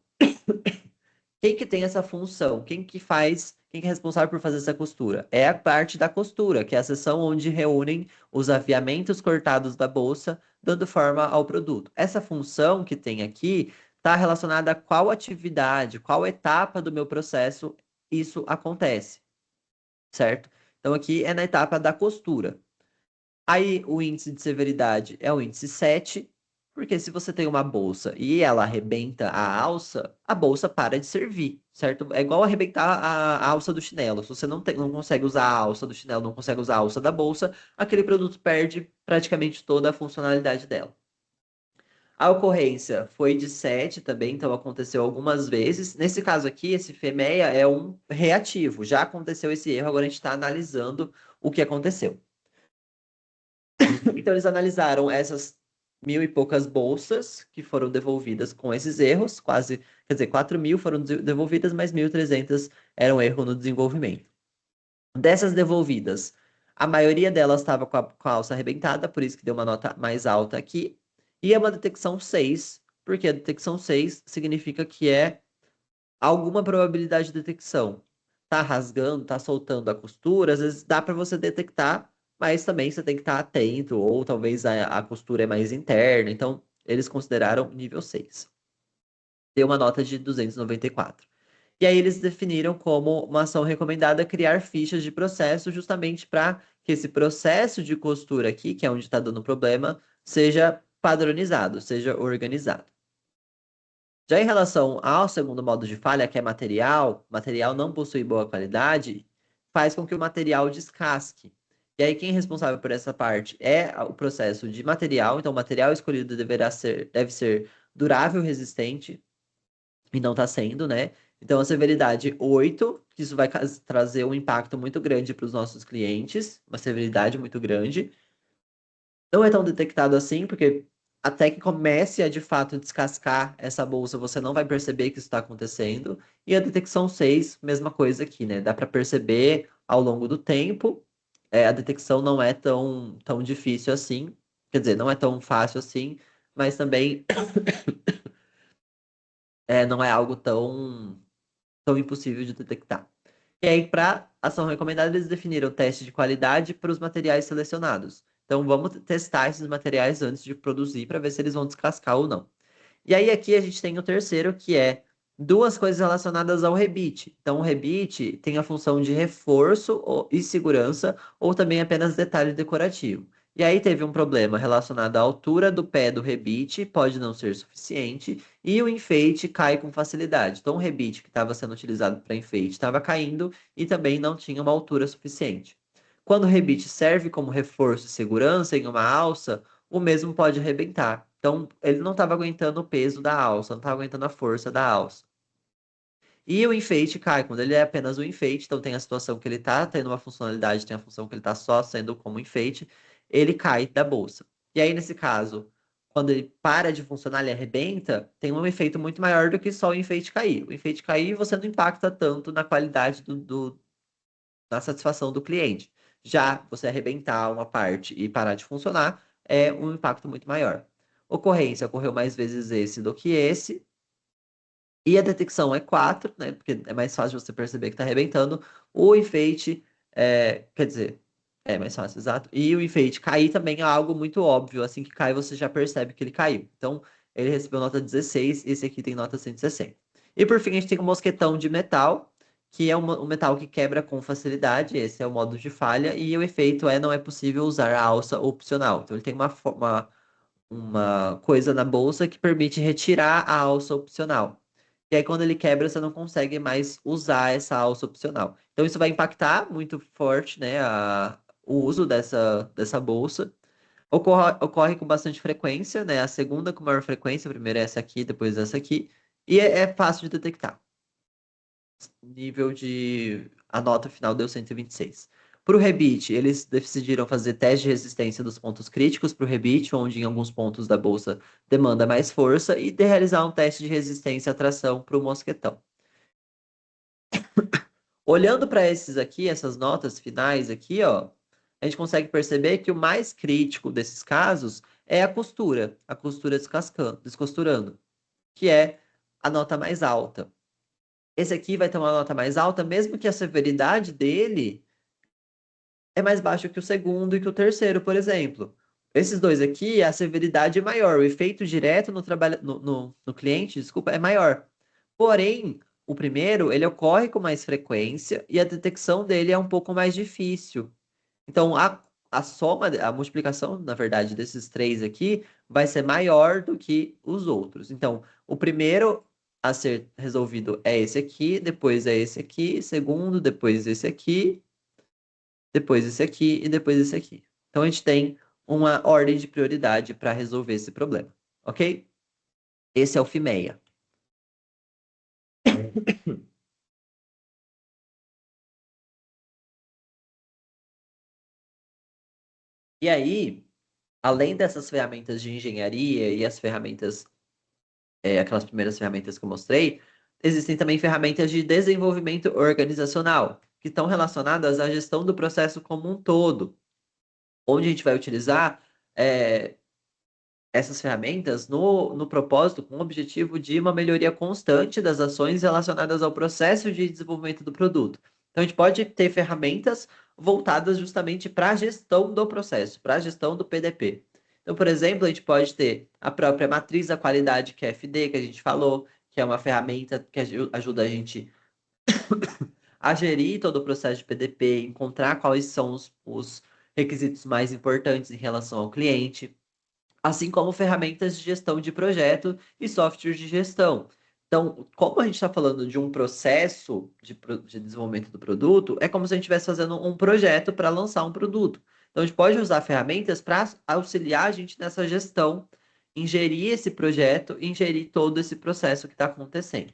quem que tem essa função? Quem que é responsável por fazer essa costura? É a parte da costura, que é a seção onde reúnem os aviamentos cortados da bolsa, dando forma ao produto. Essa função que tem aqui está relacionada a qual atividade, qual etapa do meu processo isso acontece, certo? Então aqui é na etapa da costura. Aí o índice de severidade é o índice 7, porque se você tem uma bolsa e ela arrebenta a alça, a bolsa para de servir, certo? É igual arrebentar a alça do chinelo. Se você não consegue usar a alça do chinelo, não consegue usar a alça da bolsa, aquele produto perde praticamente toda a funcionalidade dela. A ocorrência foi de 7 também, então aconteceu algumas vezes. Nesse caso aqui, esse FEMEA é um reativo. Já aconteceu esse erro, agora a gente está analisando o que aconteceu. Então, eles analisaram essas mil e poucas bolsas que foram devolvidas com esses erros, quase, quer dizer, 4.000 foram devolvidas, mas 1.300 eram erro no desenvolvimento. Dessas devolvidas, a maioria delas estava com a alça arrebentada, por isso que deu uma nota mais alta aqui. E é uma detecção 6, porque a detecção 6 significa que é alguma probabilidade de detecção. Tá rasgando, tá soltando a costura, às vezes dá para você detectar, mas também você tem que estar atento, ou talvez a costura é mais interna, então eles consideraram nível 6. Deu uma nota de 294. E aí eles definiram como uma ação recomendada criar fichas de processo justamente para que esse processo de costura aqui, que é onde está dando problema, seja padronizado, seja organizado. Já em relação ao segundo modo de falha, que é material não possui boa qualidade, faz com que o material descasque. E aí, quem é responsável por essa parte é o processo de material. Então, o material escolhido deve ser durável, resistente, e não está sendo, né? Então, a severidade 8, que isso vai trazer um impacto muito grande para os nossos clientes, uma severidade muito grande. Não é tão detectado assim, porque até que comece a de fato descascar essa bolsa, você não vai perceber que isso está acontecendo. E a detecção 6, mesma coisa aqui, né? Dá para perceber ao longo do tempo. A detecção não é tão difícil assim, quer dizer, não é tão fácil assim, mas também não é algo tão impossível de detectar. E aí, para ação recomendada, eles definiram o teste de qualidade para os materiais selecionados. Então, vamos testar esses materiais antes de produzir para ver se eles vão descascar ou não. E aí, aqui a gente tem o terceiro, que é duas coisas relacionadas ao rebite. Então, o rebite tem a função de reforço e segurança, ou também apenas detalhe decorativo. E aí teve um problema relacionado à altura do pé do rebite, pode não ser suficiente, e o enfeite cai com facilidade. Então, o rebite que estava sendo utilizado para enfeite estava caindo e também não tinha uma altura suficiente. Quando o rebite serve como reforço e segurança em uma alça, o mesmo pode arrebentar. Então, ele não estava aguentando o peso da alça, não estava aguentando a força da alça. E o enfeite cai, quando ele é apenas um enfeite, então tem a situação que ele está tendo uma funcionalidade, tem a função que ele está só sendo como enfeite, ele cai da bolsa. E aí, nesse caso, quando ele para de funcionar, ele arrebenta, tem um efeito muito maior do que só o enfeite cair. O enfeite cair, você não impacta tanto na qualidade na satisfação do cliente. Já você arrebentar uma parte e parar de funcionar, é um impacto muito maior. Ocorrência, ocorreu mais vezes esse do que esse, e a detecção é 4, né? Porque é mais fácil você perceber que está arrebentando. O enfeite, quer dizer, é mais fácil, exato. E o enfeite cair também é algo muito óbvio. Assim que cai, você já percebe que ele caiu. Então, ele recebeu nota 16, esse aqui tem nota 160. E por fim, a gente tem o mosquetão de metal, que é um metal que quebra com facilidade. Esse é o modo de falha. E o efeito não é possível usar a alça opcional. Então, ele tem uma coisa na bolsa que permite retirar a alça opcional. E aí, quando ele quebra, você não consegue mais usar essa alça opcional. Então, isso vai impactar muito forte, né, o uso dessa bolsa. Ocorre com bastante frequência, né? A segunda com maior frequência, a primeira é essa aqui, depois essa aqui. E é fácil de detectar. Nível de. A nota final deu 126. Para o rebite, eles decidiram fazer teste de resistência dos pontos críticos para o rebite, onde em alguns pontos da bolsa demanda mais força, e de realizar um teste de resistência à tração para o mosquetão. Olhando para esses aqui, essas notas finais aqui, ó, a gente consegue perceber que o mais crítico desses casos é a costura descosturando, que é a nota mais alta. Esse aqui vai ter uma nota mais alta, mesmo que a severidade dele é mais baixa que o segundo e que o terceiro, por exemplo. Esses dois aqui, a severidade é maior, o efeito direto no cliente, desculpa, é maior. Porém, o primeiro, ele ocorre com mais frequência e a detecção dele é um pouco mais difícil. Então, a soma, a multiplicação, na verdade, desses três aqui vai ser maior do que os outros. Então, o primeiro a ser resolvido é esse aqui, depois é esse aqui, segundo, depois esse aqui, depois esse aqui e depois esse aqui. Então, a gente tem uma ordem de prioridade para resolver esse problema, ok? Esse é o FIMEA. E aí, além dessas ferramentas de engenharia e as ferramentas aquelas primeiras ferramentas que eu mostrei, existem também ferramentas de desenvolvimento organizacional, que estão relacionadas à gestão do processo como um todo, onde a gente vai utilizar é, essas ferramentas no propósito, com o objetivo de uma melhoria constante das ações relacionadas ao processo de desenvolvimento do produto. Então, a gente pode ter ferramentas voltadas justamente para a gestão do processo, para a gestão do PDP. Então, por exemplo, a gente pode ter a própria matriz da qualidade, que é a FD, que a gente falou, que é uma ferramenta que ajuda a gente a gerir todo o processo de PDP, encontrar quais são os requisitos mais importantes em relação ao cliente. assim como ferramentas de gestão de projeto e softwares de gestão. Então, como a gente está falando de um processo de desenvolvimento do produto, é como se a gente estivesse fazendo um projeto para lançar um produto. Então, a gente pode usar ferramentas para auxiliar a gente nessa gestão, ingerir esse projeto, ingerir todo esse processo que está acontecendo.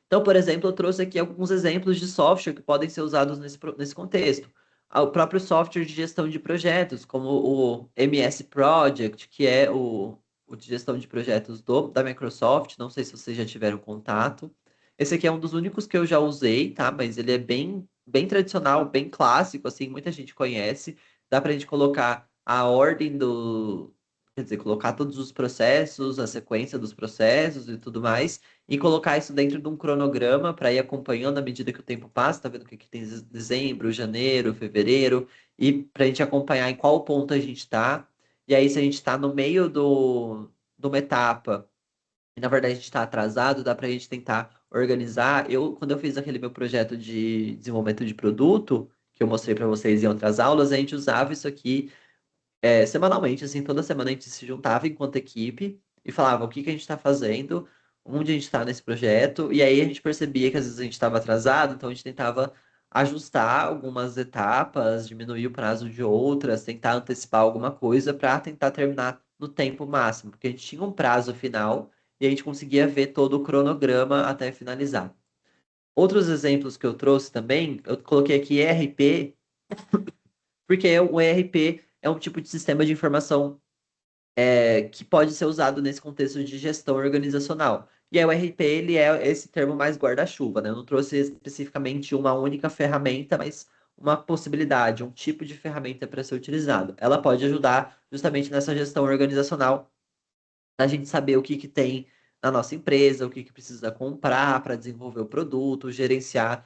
Então, por exemplo, eu trouxe aqui alguns exemplos de software que podem ser usados nesse contexto. O próprio software de gestão de projetos, como o MS Project, que é o de gestão de projetos da Microsoft. Não sei se vocês já tiveram contato. Esse aqui é um dos únicos que eu já usei, tá? Mas ele é bem tradicional, bem clássico, assim, muita gente conhece. Dá para a gente colocar a ordem do. Quer dizer, colocar todos os processos, a sequência dos processos e tudo mais e colocar isso dentro de um cronograma para ir acompanhando à medida que o tempo passa, tá vendo que aqui tem dezembro, janeiro, fevereiro, e para a gente acompanhar em qual ponto a gente está. E aí, se a gente está no meio de uma etapa, e na verdade a gente está atrasado, dá para a gente tentar organizar. Quando eu fiz aquele meu projeto de desenvolvimento de produto, que eu mostrei para vocês em outras aulas, a gente usava isso aqui semanalmente, assim, toda semana a gente se juntava enquanto equipe e falava o que que a gente está fazendo, onde a gente está nesse projeto, e aí a gente percebia que às vezes a gente estava atrasado, então a gente tentava ajustar algumas etapas, diminuir o prazo de outras, tentar antecipar alguma coisa para tentar terminar no tempo máximo, porque a gente tinha um prazo final e a gente conseguia ver todo o cronograma até finalizar. Outros exemplos que eu trouxe também, eu coloquei aqui ERP, porque o ERP é um tipo de sistema de informação que pode ser usado nesse contexto de gestão organizacional. E aí o RP, ele é esse termo mais guarda-chuva, né? Eu não trouxe especificamente uma única ferramenta, mas uma possibilidade, um tipo de ferramenta para ser utilizado. Ela pode ajudar justamente nessa gestão organizacional, a gente saber o que que tem na nossa empresa, o que que precisa comprar para desenvolver o produto, gerenciar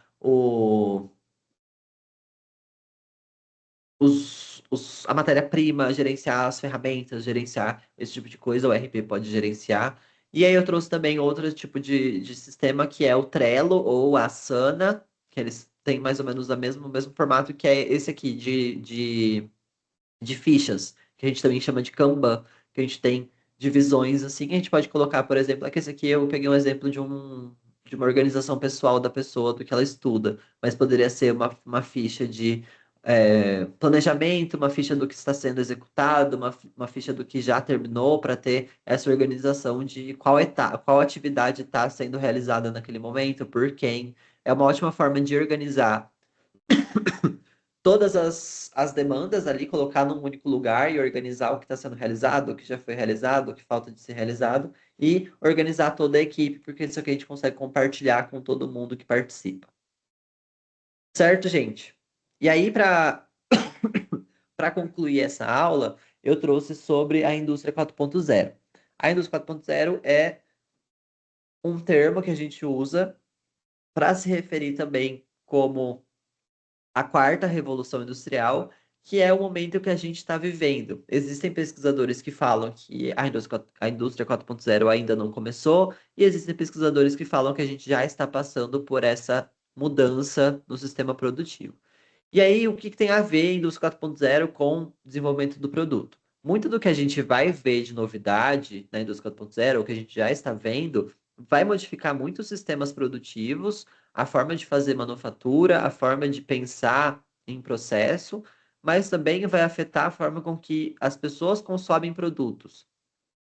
a matéria-prima, gerenciar as ferramentas, gerenciar esse tipo de coisa, o RP pode gerenciar. E aí eu trouxe também outro tipo de sistema que é o Trello ou a Asana, que eles têm mais ou menos o mesmo formato que é esse aqui de fichas, que a gente também chama de Kanban, que a gente tem divisões assim, a gente pode colocar, por exemplo, aqui esse aqui eu peguei um exemplo de uma organização pessoal da pessoa, do que ela estuda, mas poderia ser uma ficha de planejamento, uma ficha do que está sendo executado, uma ficha do que já terminou, para ter essa organização de qual atividade está sendo realizada naquele momento, por quem. É uma ótima forma de organizar todas as demandas ali, colocar num único lugar e organizar o que está sendo realizado, o que já foi realizado, o que falta de ser realizado, e organizar toda a equipe, porque isso aqui a gente consegue compartilhar com todo mundo que participa. Certo, gente? E aí, para concluir essa aula, eu trouxe sobre a indústria 4.0. A indústria 4.0 é um termo que a gente usa para se referir também como a quarta revolução industrial, que é o momento que a gente está vivendo. Existem pesquisadores que falam que a indústria 4.0 ainda não começou, e existem pesquisadores que falam que a gente já está passando por essa mudança no sistema produtivo. E aí, o que que tem a ver a indústria 4.0 com o desenvolvimento do produto? Muito do que a gente vai ver de novidade na indústria 4.0, o que a gente já está vendo, vai modificar muitos sistemas produtivos, a forma de fazer manufatura, a forma de pensar em processo, mas também vai afetar a forma com que as pessoas consomem produtos,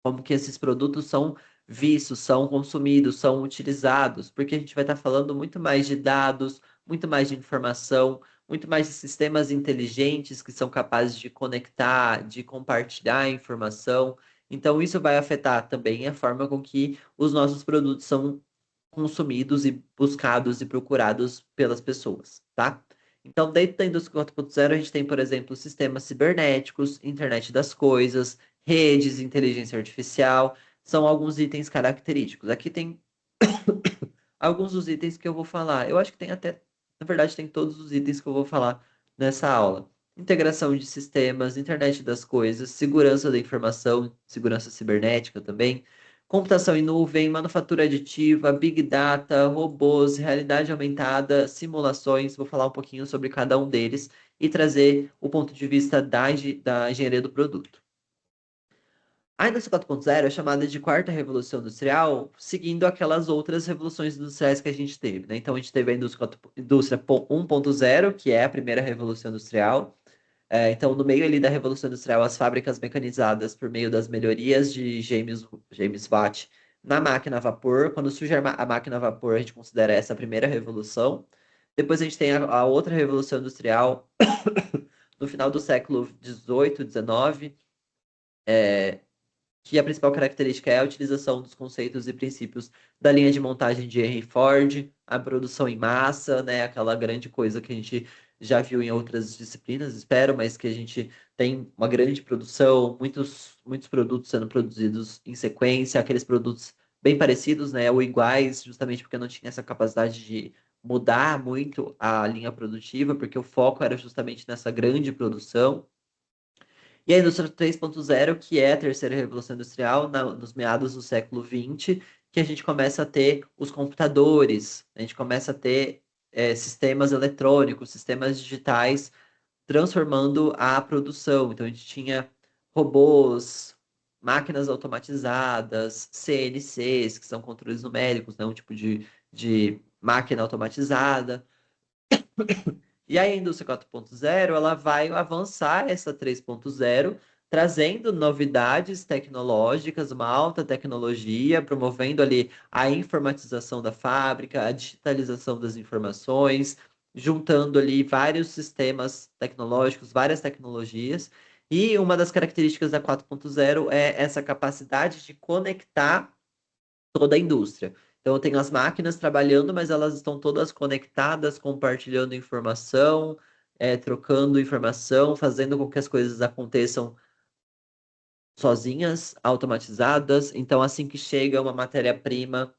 como que esses produtos são vistos, são consumidos, são utilizados, porque a gente vai estar falando muito mais de dados, muito mais de informação, muito mais de sistemas inteligentes que são capazes de conectar, de compartilhar informação. Então, isso vai afetar também a forma com que os nossos produtos são consumidos e buscados e procurados pelas pessoas, tá? Então, dentro da indústria 4.0, a gente tem, por exemplo, sistemas cibernéticos, internet das coisas, redes, inteligência artificial, são alguns itens característicos. Aqui tem alguns dos itens que eu vou falar. Eu acho que tem até, na verdade, tem todos os itens que eu vou falar nessa aula. Integração de sistemas, internet das coisas, segurança da informação, segurança cibernética também, computação em nuvem, manufatura aditiva, big data, robôs, realidade aumentada, simulações. Vou falar um pouquinho sobre cada um deles e trazer o ponto de vista da engenharia do produto. A indústria 4.0 é chamada de quarta revolução industrial, seguindo aquelas outras revoluções industriais que a gente teve, né? Então, a gente teve a indústria 1.0, que é a primeira revolução industrial. Então, no meio ali da revolução industrial, as fábricas mecanizadas por meio das melhorias de James Watt na máquina a vapor. Quando surge a máquina a vapor, a gente considera essa a primeira revolução. Depois a gente tem a outra revolução industrial no final do século 18, 19, que a principal característica é a utilização dos conceitos e princípios da linha de montagem de Henry Ford, a produção em massa, né, aquela grande coisa que a gente já viu em outras disciplinas, espero, mas que a gente tem uma grande produção, muitos produtos sendo produzidos em sequência, aqueles produtos bem parecidos, né, ou iguais, justamente porque não tinha essa capacidade de mudar muito a linha produtiva, porque o foco era justamente nessa grande produção. E a indústria 3.0, que é a terceira revolução industrial, nos meados do século XX, que a gente começa a ter os computadores, a gente começa a ter sistemas eletrônicos, sistemas digitais, transformando a produção. Então, a gente tinha robôs, máquinas automatizadas, CNCs, que são controles numéricos, né? Um tipo de máquina automatizada. E a indústria 4.0, ela vai avançar essa 3.0, trazendo novidades tecnológicas, uma alta tecnologia, promovendo ali a informatização da fábrica, a digitalização das informações, juntando ali vários sistemas tecnológicos, várias tecnologias. E uma das características da 4.0 é essa capacidade de conectar toda a indústria. Então, eu tenho as máquinas trabalhando, mas elas estão todas conectadas, compartilhando informação, trocando informação, fazendo com que as coisas aconteçam sozinhas, automatizadas. Então, assim que chega uma matéria-prima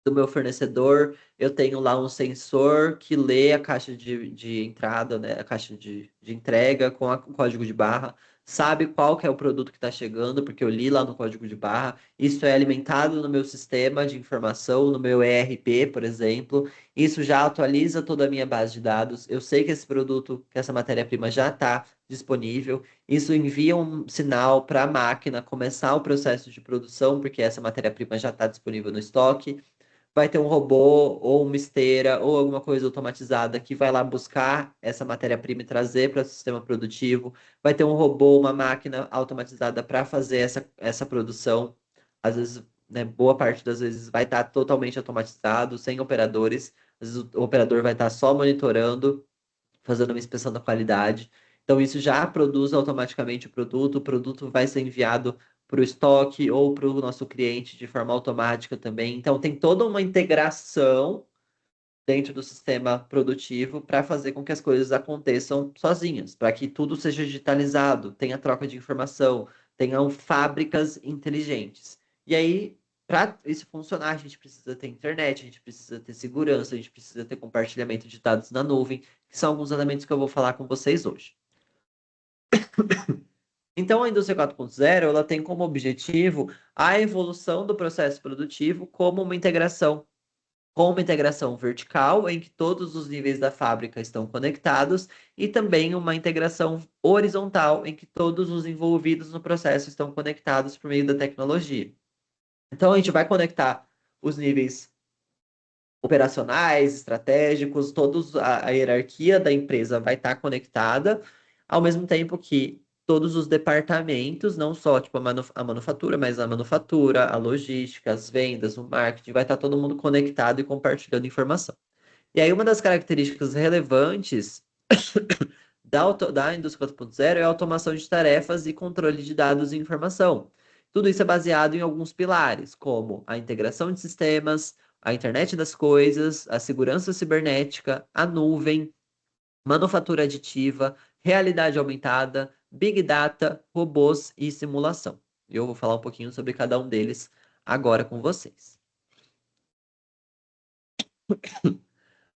do meu fornecedor, eu tenho lá um sensor que lê a caixa de entrada, né, a caixa de entrega com o código de barra, sabe qual que é o produto que está chegando, porque eu li lá no código de barra. Isso é alimentado no meu sistema de informação, no meu ERP, por exemplo. Isso já atualiza toda a minha base de dados. Eu sei que esse produto, que essa matéria-prima já está disponível. Isso envia um sinal para a máquina começar o processo de produção, porque essa matéria-prima já está disponível no estoque. Vai ter um robô ou uma esteira ou alguma coisa automatizada que vai lá buscar essa matéria-prima e trazer para o sistema produtivo. Vai ter um robô, uma máquina automatizada para fazer essa produção. Às vezes, né, boa parte das vezes vai estar totalmente automatizado, sem operadores. Às vezes o operador vai estar só monitorando, fazendo uma inspeção da qualidade. Então, isso já produz automaticamente o produto vai ser enviado para o estoque ou para o nosso cliente de forma automática também. Então, tem toda uma integração dentro do sistema produtivo para fazer com que as coisas aconteçam sozinhas, para que tudo seja digitalizado, tenha troca de informação, tenham fábricas inteligentes. E aí, para isso funcionar, a gente precisa ter internet, a gente precisa ter segurança, a gente precisa ter compartilhamento de dados na nuvem, que são alguns elementos que eu vou falar com vocês hoje. Então, a indústria 4.0, ela tem como objetivo a evolução do processo produtivo como uma integração com uma integração vertical, em que todos os níveis da fábrica estão conectados, e também uma integração horizontal, em que todos os envolvidos no processo estão conectados por meio da tecnologia. Então, a gente vai conectar os níveis operacionais, estratégicos, todos a hierarquia da empresa vai estar conectada, ao mesmo tempo que todos os departamentos, não só tipo a manufatura, mas a manufatura, a logística, as vendas, o marketing, vai estar todo mundo conectado e compartilhando informação. E aí uma das características relevantes da indústria 4.0 é a automação de tarefas e controle de dados e informação. Tudo isso é baseado em alguns pilares, como a integração de sistemas, a internet das coisas, a segurança cibernética, a nuvem, manufatura aditiva, realidade aumentada, big data, robôs e simulação. Eu vou falar um pouquinho sobre cada um deles agora com vocês.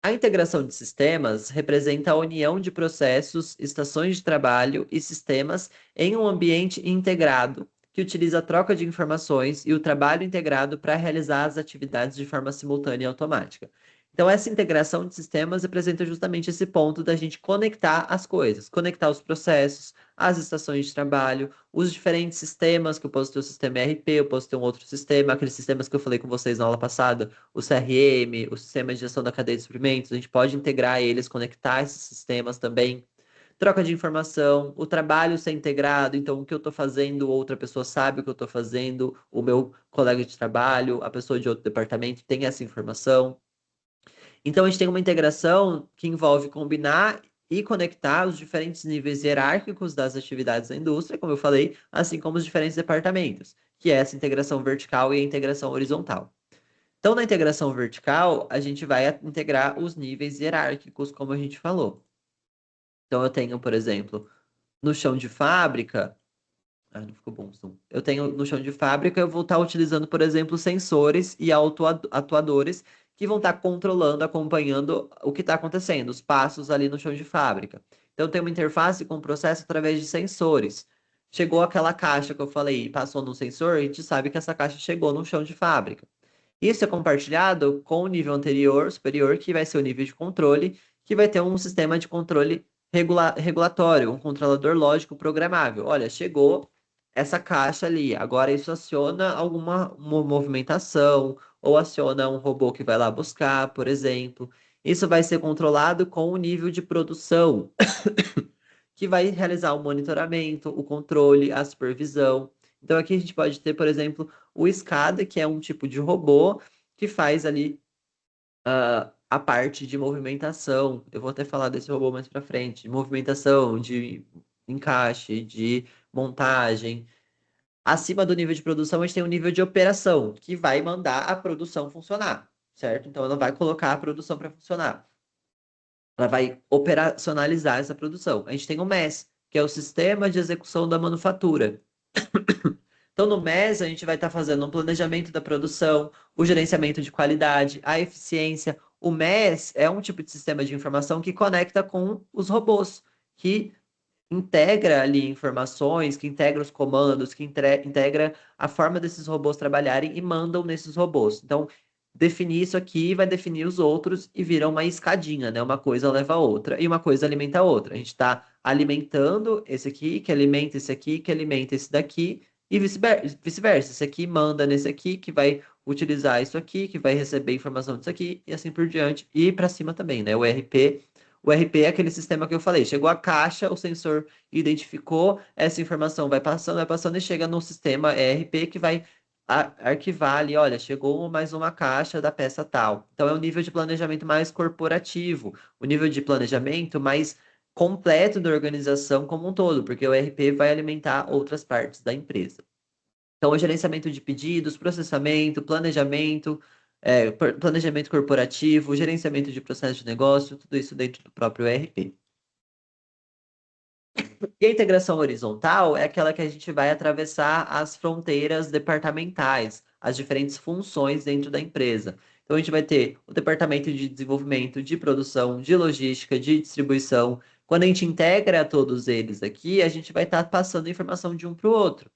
A integração de sistemas representa a união de processos, estações de trabalho e sistemas em um ambiente integrado, que utiliza a troca de informações e o trabalho integrado para realizar as atividades de forma simultânea e automática. Então, essa integração de sistemas representa justamente esse ponto da gente conectar as coisas, conectar os processos, as estações de trabalho, os diferentes sistemas, que eu posso ter o sistema ERP, eu posso ter um outro sistema, aqueles sistemas que eu falei com vocês na aula passada, o CRM, o sistema de gestão da cadeia de suprimentos, a gente pode integrar eles, conectar esses sistemas também. Troca de informação, o trabalho ser integrado, então o que eu estou fazendo, outra pessoa sabe o que eu estou fazendo, o meu colega de trabalho, a pessoa de outro departamento tem essa informação. Então, a gente tem uma integração que envolve combinar e conectar os diferentes níveis hierárquicos das atividades da indústria, como eu falei, assim como os diferentes departamentos, que é essa integração vertical e a integração horizontal. Então, na integração vertical, a gente vai integrar os níveis hierárquicos, como a gente falou. Então, eu tenho, por exemplo, no chão de fábrica. Ah, não ficou bom o som. Eu tenho no chão de fábrica, eu vou estar utilizando, por exemplo, sensores e atuadores que vão estar controlando, acompanhando o que está acontecendo, os passos ali no chão de fábrica. Então, tem uma interface com o processo através de sensores. Chegou aquela caixa que eu falei, passou no sensor, a gente sabe que essa caixa chegou no chão de fábrica. Isso é compartilhado com o nível anterior, superior, que vai ser o nível de controle, que vai ter um sistema de controle regulatório, um controlador lógico programável. Olha, chegou essa caixa ali, agora isso aciona alguma movimentação, ou aciona um robô que vai lá buscar, por exemplo. Isso vai ser controlado com o nível de produção, que vai realizar o monitoramento, o controle, a supervisão. Então, aqui a gente pode ter, por exemplo, o SCADA, que é um tipo de robô que faz ali a parte de movimentação. Eu vou até falar desse robô mais para frente, de movimentação, de encaixe, de montagem. Acima do nível de produção, a gente tem o nível de operação, que vai mandar a produção funcionar, certo? Então, ela vai colocar a produção para funcionar. Ela vai operacionalizar essa produção. A gente tem o MES, que é o Sistema de Execução da Manufatura. Então, no MES, a gente vai estar fazendo um planejamento da produção, o gerenciamento de qualidade, a eficiência. O MES é um tipo de sistema de informação que conecta com os robôs, que integra ali informações, que integra os comandos, que integra a forma desses robôs trabalharem e mandam nesses robôs. Então, definir isso aqui vai definir os outros e vira uma escadinha, né? Uma coisa leva a outra e uma coisa alimenta a outra. A gente está alimentando esse aqui, que alimenta esse aqui, que alimenta esse daqui e vice-versa. Esse aqui manda nesse aqui, que vai utilizar isso aqui, que vai receber informação disso aqui e assim por diante. E para cima também, né? O RP é aquele sistema que eu falei. Chegou a caixa, o sensor identificou, essa informação vai passando e chega no sistema ERP que vai arquivar ali, olha, chegou mais uma caixa da peça tal. Então é um nível de planejamento mais corporativo, o nível de planejamento mais completo da organização como um todo, porque o ERP vai alimentar outras partes da empresa. Então, o gerenciamento de pedidos, processamento, planejamento, planejamento corporativo, gerenciamento de processo de negócio, tudo isso dentro do próprio ERP. E a integração horizontal é aquela que a gente vai atravessar as fronteiras departamentais, as diferentes funções dentro da empresa. Então, a gente vai ter o departamento de desenvolvimento, de produção, de logística, de distribuição. Quando a gente integra todos eles aqui, a gente vai estar passando informação de um para o outro.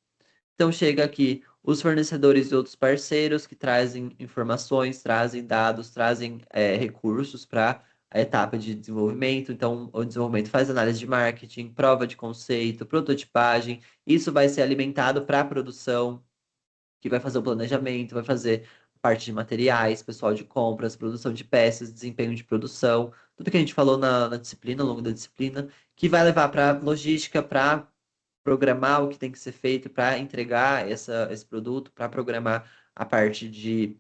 Então chega aqui os fornecedores e outros parceiros que trazem informações, trazem dados, trazem recursos para a etapa de desenvolvimento. Então, o desenvolvimento faz análise de marketing, prova de conceito, prototipagem. Isso vai ser alimentado para a produção, que vai fazer o planejamento, vai fazer parte de materiais, pessoal de compras, produção de peças, desempenho de produção, tudo que a gente falou na disciplina, ao longo da disciplina, que vai levar para logística, para programar o que tem que ser feito para entregar esse produto, para programar a parte de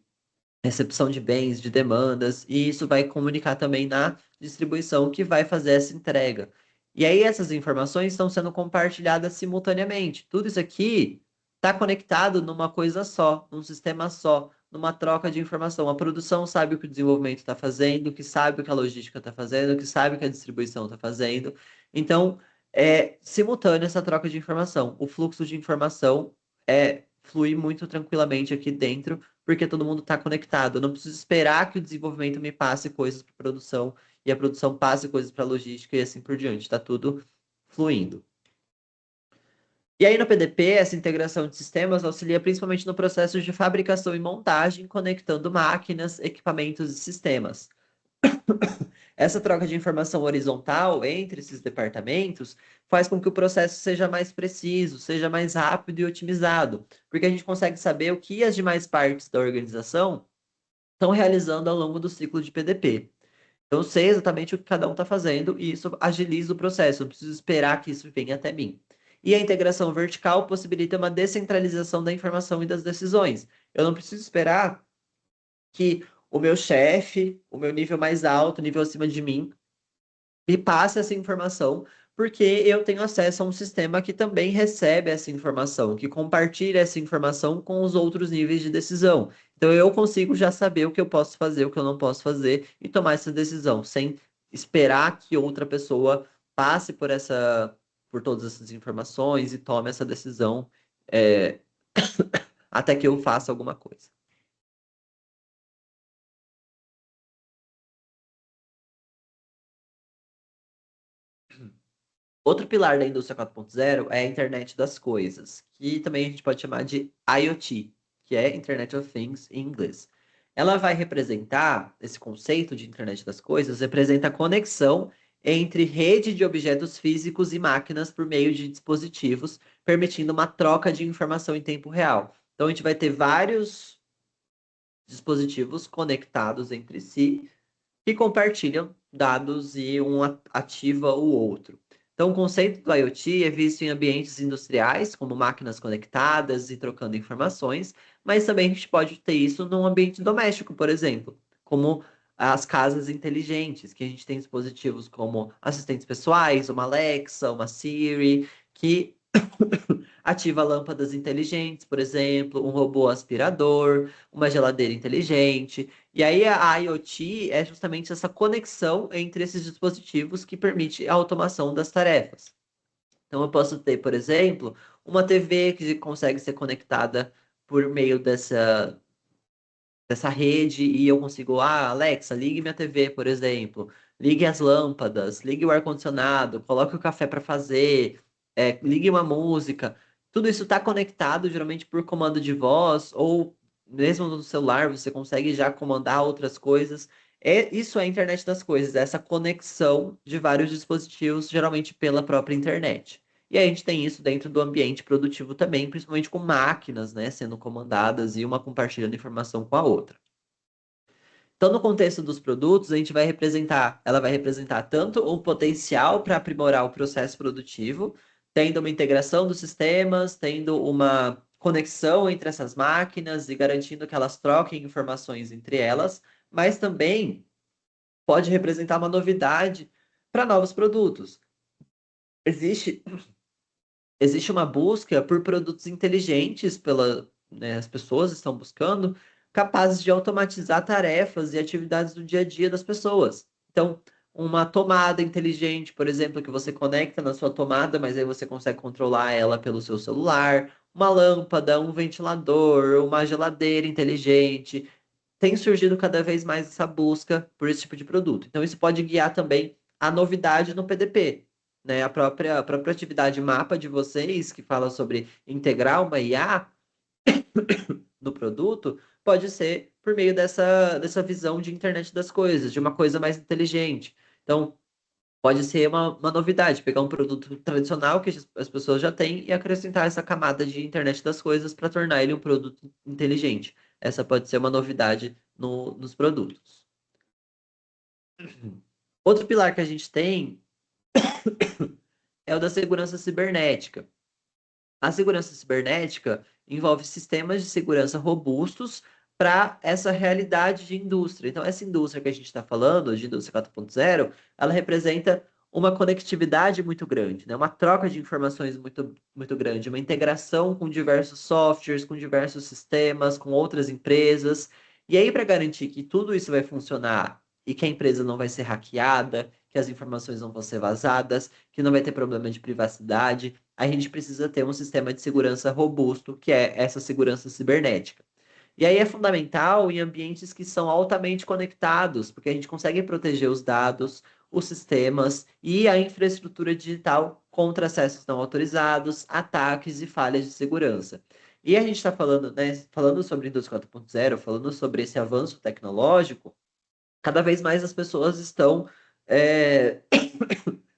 recepção de bens, de demandas, e isso vai comunicar também na distribuição que vai fazer essa entrega. E aí essas informações estão sendo compartilhadas simultaneamente. Tudo isso aqui está conectado numa coisa só, num sistema só, numa troca de informação. A produção sabe o que o desenvolvimento está fazendo, que sabe o que a logística está fazendo, que sabe o que a distribuição está fazendo. Então, é simultânea essa troca de informação. O fluxo de informação flui muito tranquilamente aqui dentro porque todo mundo está conectado. Eu não preciso esperar que o desenvolvimento me passe coisas para produção e a produção passe coisas para logística e assim por diante. Está tudo fluindo. E aí no PDP, essa integração de sistemas auxilia principalmente no processo de fabricação e montagem, conectando máquinas, equipamentos e sistemas. Essa troca de informação horizontal entre esses departamentos faz com que o processo seja mais preciso, seja mais rápido e otimizado, porque a gente consegue saber o que as demais partes da organização estão realizando ao longo do ciclo de PDP. Então, eu sei exatamente o que cada um está fazendo e isso agiliza o processo. Eu não preciso esperar que isso venha até mim. E a integração vertical possibilita uma descentralização da informação e das decisões. Eu não preciso esperar que o meu chefe, o meu nível mais alto, o nível acima de mim, me passe essa informação, porque eu tenho acesso a um sistema que também recebe essa informação, que compartilha essa informação com os outros níveis de decisão. Então eu consigo já saber o que eu posso fazer, o que eu não posso fazer e tomar essa decisão, sem esperar que outra pessoa passe por todas essas informações e tome essa decisão, é, até que eu faça alguma coisa. Outro pilar da indústria 4.0 é a internet das coisas, que também a gente pode chamar de IoT, que é Internet of Things em inglês. Ela vai representar, esse conceito de internet das coisas, representa a conexão entre rede de objetos físicos e máquinas por meio de dispositivos, permitindo uma troca de informação em tempo real. Então a gente vai ter vários dispositivos conectados entre si que compartilham dados e um ativa o outro. Então, o conceito do IoT é visto em ambientes industriais, como máquinas conectadas e trocando informações, mas também a gente pode ter isso num ambiente doméstico, por exemplo, como as casas inteligentes, que a gente tem dispositivos como assistentes pessoais, uma Alexa, uma Siri, que ativa lâmpadas inteligentes, por exemplo, um robô aspirador, uma geladeira inteligente. E aí a IoT é justamente essa conexão entre esses dispositivos que permite a automação das tarefas. Então eu posso ter, por exemplo, uma TV que consegue ser conectada por meio dessa rede e eu consigo, Alexa, ligue minha TV, por exemplo, ligue as lâmpadas, ligue o ar-condicionado, coloque o café para fazer, ligue uma música. Tudo isso está conectado geralmente por comando de voz ou mesmo no celular você consegue já comandar outras coisas. Isso é a internet das coisas, essa conexão de vários dispositivos, geralmente pela própria internet. E a gente tem isso dentro do ambiente produtivo também, principalmente com máquinas, né, sendo comandadas e uma compartilhando informação com a outra. Então, no contexto dos produtos, ela vai representar tanto o potencial para aprimorar o processo produtivo, tendo uma integração dos sistemas, tendo uma conexão entre essas máquinas e garantindo que elas troquem informações entre elas, mas também pode representar uma novidade para novos produtos. Existe existe uma busca por produtos inteligentes né, as pessoas estão buscando capazes de automatizar tarefas e atividades do dia a dia das pessoas. Então, uma tomada inteligente, por exemplo, que você conecta na sua tomada, mas aí você consegue controlar ela pelo seu celular, uma lâmpada, um ventilador, uma geladeira inteligente. Tem surgido cada vez mais essa busca por esse tipo de produto. Então, isso pode guiar também a novidade no PDP, né? A própria atividade mapa de vocês, que fala sobre integrar uma IA no produto, pode ser por meio dessa visão de internet das coisas, de uma coisa mais inteligente. Então, pode ser uma novidade, pegar um produto tradicional que as pessoas já têm e acrescentar essa camada de internet das coisas para tornar ele um produto inteligente. Essa pode ser uma novidade nos produtos. Outro pilar que a gente tem é o da segurança cibernética. A segurança cibernética envolve sistemas de segurança robustos para essa realidade de indústria. Então, essa indústria que a gente está falando, de indústria 4.0, ela representa uma conectividade muito grande, né? Uma troca de informações muito, muito grande, uma integração com diversos softwares, com diversos sistemas, com outras empresas. E aí, para garantir que tudo isso vai funcionar e que a empresa não vai ser hackeada, que as informações não vão ser vazadas, que não vai ter problema de privacidade, a gente precisa ter um sistema de segurança robusto, que é essa segurança cibernética. E aí é fundamental em ambientes que são altamente conectados, porque a gente consegue proteger os dados, os sistemas e a infraestrutura digital contra acessos não autorizados, ataques e falhas de segurança. E a gente está falando, né, falando sobre indústria 4.0, falando sobre esse avanço tecnológico, Cada vez mais as pessoas estão é,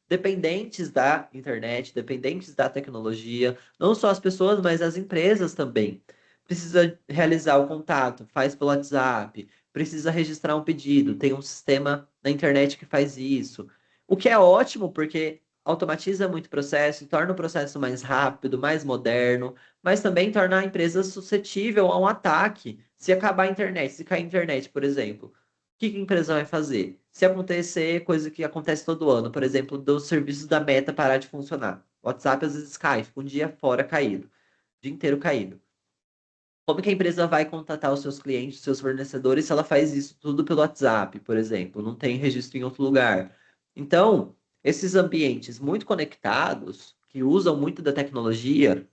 dependentes da internet, dependentes da tecnologia, não só as pessoas, mas as empresas também. Precisa realizar o contato, faz pelo WhatsApp, precisa registrar um pedido, tem um sistema na internet que faz isso. O que é ótimo, porque automatiza muito o processo, torna o processo mais rápido, mais moderno, mas também torna a empresa suscetível a um ataque. Se acabar a internet, se cair a internet, por exemplo, o que que a empresa vai fazer? Se acontecer coisa que acontece todo ano, por exemplo, dos serviços da Meta parar de funcionar. O WhatsApp às vezes cai, fica um dia fora caído, o dia inteiro caído. Como que a empresa vai contatar os seus clientes, os seus fornecedores, se ela faz isso tudo pelo WhatsApp, por exemplo, não tem registro em outro lugar? Então, esses ambientes muito conectados, que usam muito da tecnologia,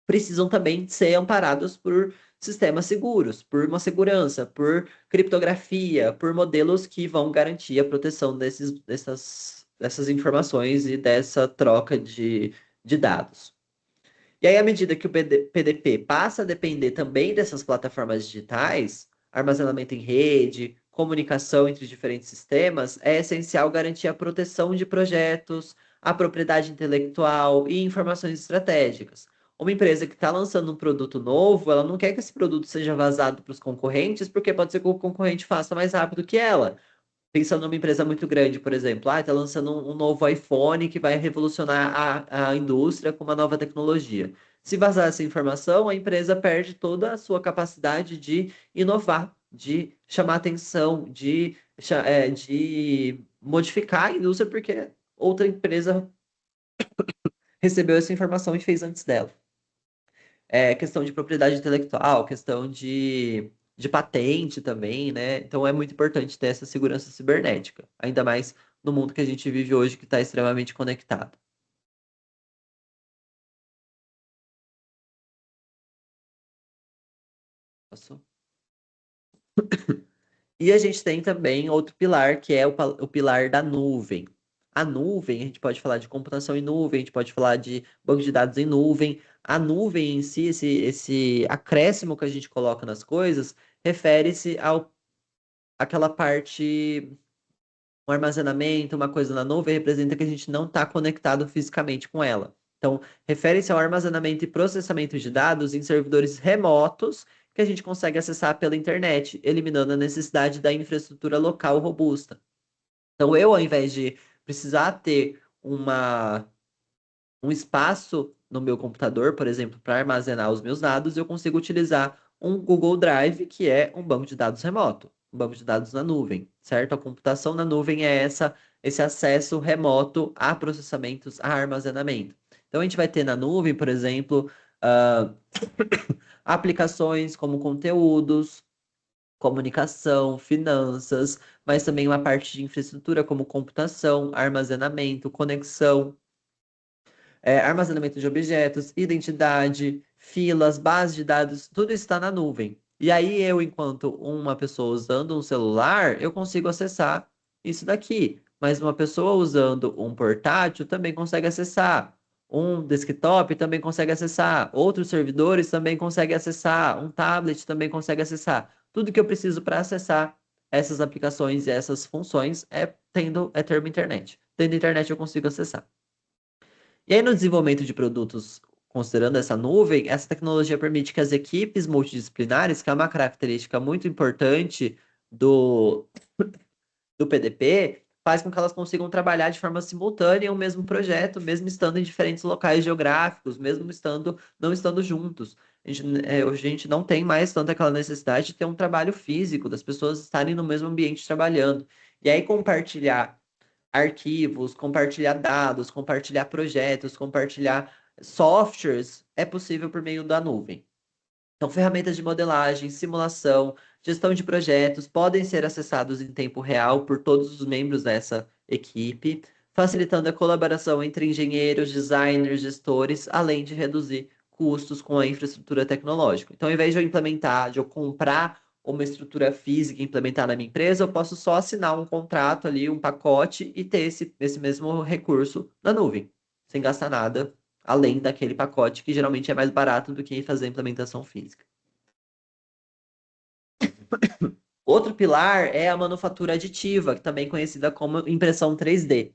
precisam também ser amparados por sistemas seguros, por uma segurança, por criptografia, por modelos que vão garantir a proteção dessas informações e dessa troca de dados. E aí, à medida que o PDP passa a depender também dessas plataformas digitais, armazenamento em rede, comunicação entre diferentes sistemas, é essencial garantir a proteção de projetos, a propriedade intelectual e informações estratégicas. Uma empresa que está lançando um produto novo, ela não quer que esse produto seja vazado para os concorrentes, porque pode ser que o concorrente faça mais rápido que ela. Pensando numa empresa muito grande, por exemplo, está lançando um novo iPhone que vai revolucionar a indústria com uma nova tecnologia. Se vazar essa informação, a empresa perde toda a sua capacidade de inovar, de chamar atenção, de modificar a indústria, porque outra empresa recebeu essa informação e fez antes dela. Questão de propriedade intelectual, questão de patente também, né? Então é muito importante ter essa segurança cibernética, ainda mais no mundo que a gente vive hoje, que está extremamente conectado. Posso? E a gente tem também outro pilar, que é o pilar da nuvem. A nuvem, a gente pode falar de computação em nuvem, a gente pode falar de banco de dados em nuvem. A nuvem em si, esse acréscimo que a gente coloca nas coisas, refere-se ao aquela parte, um armazenamento, uma coisa na nuvem, representa que a gente não está conectado fisicamente com ela. Então, refere-se ao armazenamento e processamento de dados em servidores remotos que a gente consegue acessar pela internet, eliminando a necessidade da infraestrutura local robusta. Então, eu, ao invés de precisar ter um espaço no meu computador, por exemplo, para armazenar os meus dados, eu consigo utilizar um Google Drive, que é um banco de dados remoto, um banco de dados na nuvem, certo? A computação na nuvem é esse acesso remoto a processamentos, a armazenamento. Então, a gente vai ter na nuvem, por exemplo, ah, aplicações como conteúdos, comunicação, finanças, mas também uma parte de infraestrutura como computação, armazenamento, conexão, armazenamento de objetos, identidade, filas, bases de dados, tudo está na nuvem. E aí eu, enquanto uma pessoa usando um celular, eu consigo acessar isso daqui. Mas uma pessoa usando um portátil também consegue acessar. Um desktop também consegue acessar. Outros servidores também conseguem acessar. Um tablet também consegue acessar. Tudo que eu preciso para acessar essas aplicações e essas funções é ter uma internet. Tendo internet eu consigo acessar. E aí, no desenvolvimento de produtos, considerando essa nuvem, essa tecnologia permite que as equipes multidisciplinares, que é uma característica muito importante do, do PDP, faz com que elas consigam trabalhar de forma simultânea em um mesmo projeto, mesmo estando em diferentes locais geográficos, mesmo não estando juntos. Hoje a gente não tem mais tanto aquela necessidade de ter um trabalho físico, das pessoas estarem no mesmo ambiente trabalhando. E aí, compartilhar arquivos, compartilhar dados, compartilhar projetos, compartilhar softwares, é possível por meio da nuvem. Então, ferramentas de modelagem, simulação, gestão de projetos podem ser acessados em tempo real por todos os membros dessa equipe, facilitando a colaboração entre engenheiros, designers, gestores, além de reduzir custos com a infraestrutura tecnológica. Então, ao invés de eu implementar, de eu comprar uma estrutura física e implementar na minha empresa, eu posso só assinar um contrato ali, um pacote e ter esse mesmo recurso na nuvem, sem gastar nada além daquele pacote que geralmente é mais barato do que fazer a implementação física. Outro pilar é a manufatura aditiva, que também é conhecida como impressão 3D.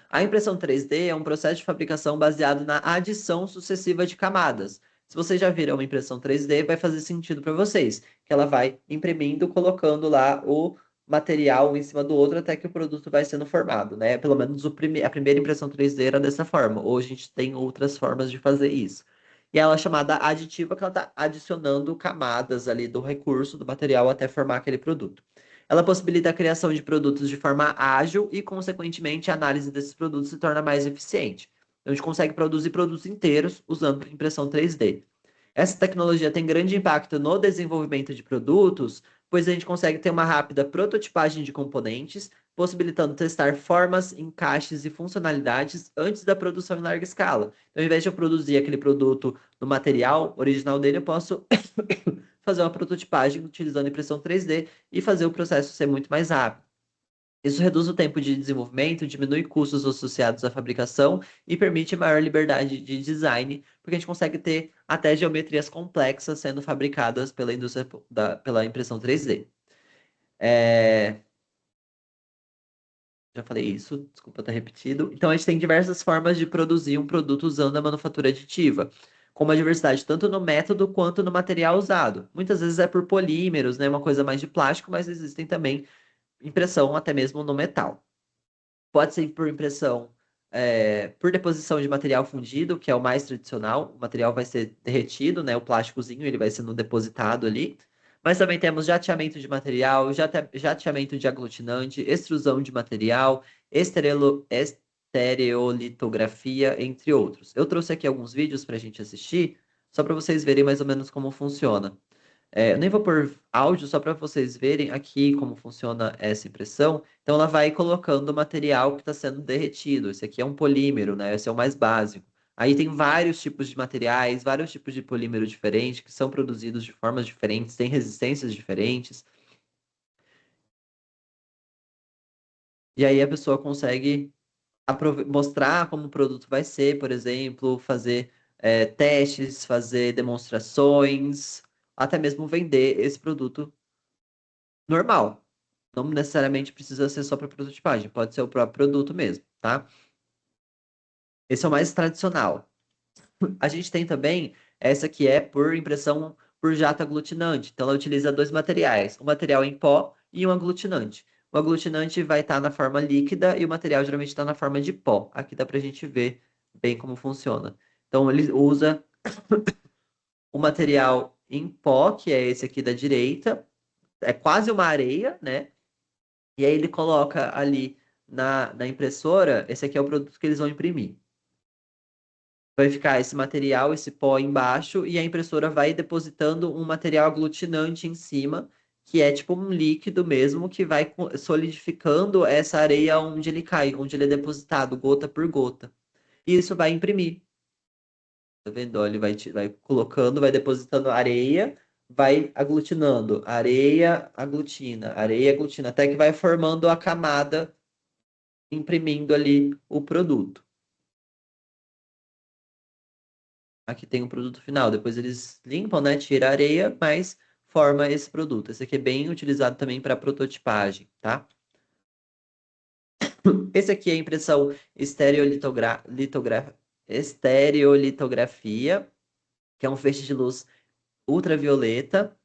A impressão 3D é um processo de fabricação baseado na adição sucessiva de camadas. Se vocês já viram uma impressão 3D, vai fazer sentido para vocês, que ela vai imprimindo, colocando lá o material um em cima do outro até que o produto vai sendo formado, né? Pelo menos a primeira impressão 3D era dessa forma. Hoje a gente tem outras formas de fazer isso. E ela é chamada aditiva, que ela está adicionando camadas ali do recurso, do material, até formar aquele produto. Ela possibilita a criação de produtos de forma ágil e, consequentemente, a análise desses produtos se torna mais eficiente. Então, a gente consegue produzir produtos inteiros usando impressão 3D. Essa tecnologia tem grande impacto no desenvolvimento de produtos, pois a gente consegue ter uma rápida prototipagem de componentes, possibilitando testar formas, encaixes e funcionalidades antes da produção em larga escala. Então, ao invés de eu produzir aquele produto no material original dele, eu posso fazer uma prototipagem utilizando impressão 3D e fazer o processo ser muito mais rápido. Isso reduz o tempo de desenvolvimento, diminui custos associados à fabricação e permite maior liberdade de design, porque a gente consegue ter até geometrias complexas sendo fabricadas pela indústria pela impressão 3D. É, já falei isso, desculpa estar repetido. Então, a gente tem diversas formas de produzir um produto usando a manufatura aditiva, com uma diversidade tanto no método quanto no material usado. Muitas vezes é por polímeros, né, uma coisa mais de plástico, mas existem também impressão até mesmo no metal. Pode ser por impressão, por deposição de material fundido, que é o mais tradicional. O material vai ser derretido, né? O plásticozinho ele vai sendo depositado ali. Mas também temos jateamento de material, jateamento de aglutinante, extrusão de material, estereolitografia, entre outros. Eu trouxe aqui alguns vídeos para a gente assistir, só para vocês verem mais ou menos como funciona. Eu nem vou pôr áudio só para vocês verem aqui como funciona essa impressão. Então, ela vai colocando o material que está sendo derretido. Esse aqui é um polímero, né? Esse é o mais básico. Aí tem vários tipos de materiais, vários tipos de polímero diferentes, que são produzidos de formas diferentes, têm resistências diferentes. E aí a pessoa consegue mostrar como o produto vai ser, por exemplo, fazer testes, fazer demonstrações, até mesmo vender esse produto normal. Não necessariamente precisa ser só para prototipagem, pode ser o próprio produto mesmo, tá? Esse é o mais tradicional. A gente tem também essa que é por impressão por jato aglutinante. Então, ela utiliza dois materiais, um material em pó e um aglutinante. O aglutinante vai estar na forma líquida e o material geralmente está na forma de pó. Aqui dá para a gente ver bem como funciona. Então, ele usa o material em pó, que é esse aqui da direita, é quase uma areia, né? E aí ele coloca ali na impressora, esse aqui é o produto que eles vão imprimir. Vai ficar esse material, esse pó embaixo, e a impressora vai depositando um material aglutinante em cima, que é tipo um líquido mesmo, que vai solidificando essa areia onde ele cai, onde ele é depositado, gota por gota. E isso vai imprimir. Tá vendo? Ó, ele vai colocando, vai depositando areia, vai aglutinando. Areia aglutina, até que vai formando a camada imprimindo ali o produto. Aqui tem o produto final. Depois eles limpam, né? Tira a areia, mas forma esse produto. Esse aqui é bem utilizado também para prototipagem, tá? Esse aqui é a impressão estereolitografia, que é um feixe de luz ultravioleta.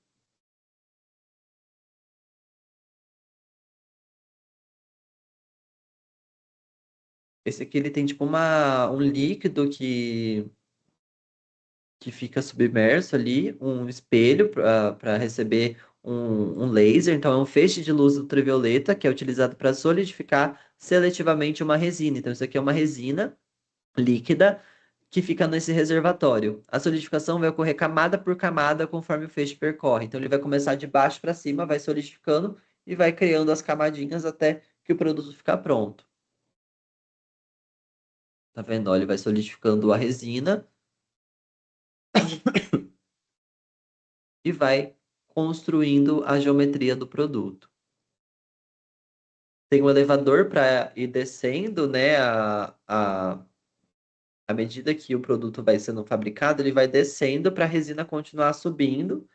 Esse aqui ele tem tipo um líquido que fica submerso ali, um espelho para receber um laser. Então, é um feixe de luz ultravioleta que é utilizado para solidificar seletivamente uma resina. Então, isso aqui é uma resina líquida que fica nesse reservatório. A solidificação vai ocorrer camada por camada conforme o feixe percorre. Então, ele vai começar de baixo para cima, vai solidificando e vai criando as camadinhas até que o produto ficar pronto. Tá vendo? Ó, ele vai solidificando a resina e vai construindo a geometria do produto. Tem um elevador para ir descendo, né? À medida que o produto vai sendo fabricado, ele vai descendo para a resina continuar subindo.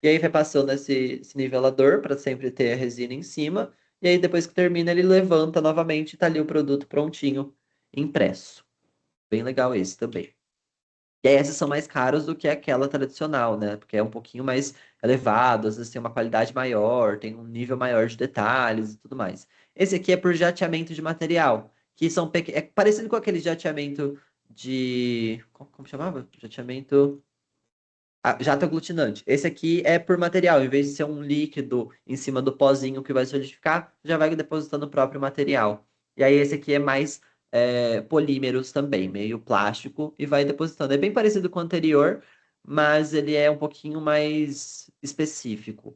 E aí vai passando esse nivelador para sempre ter a resina em cima. E aí depois que termina, ele levanta novamente e tá ali o produto prontinho, impresso. Bem legal esse também. E aí esses são mais caros do que aquela tradicional, né? Porque é um pouquinho mais elevado, às vezes tem uma qualidade maior, tem um nível maior de detalhes e tudo mais. Esse aqui é por jateamento de material, que são é parecido com aquele jateamento de como chamava? Jateamento jato aglutinante. Esse aqui é por material, em vez de ser um líquido em cima do pozinho que vai solidificar, já vai depositando o próprio material. E aí esse aqui é mais polímeros também, meio plástico, e vai depositando. É bem parecido com o anterior, mas ele é um pouquinho mais específico.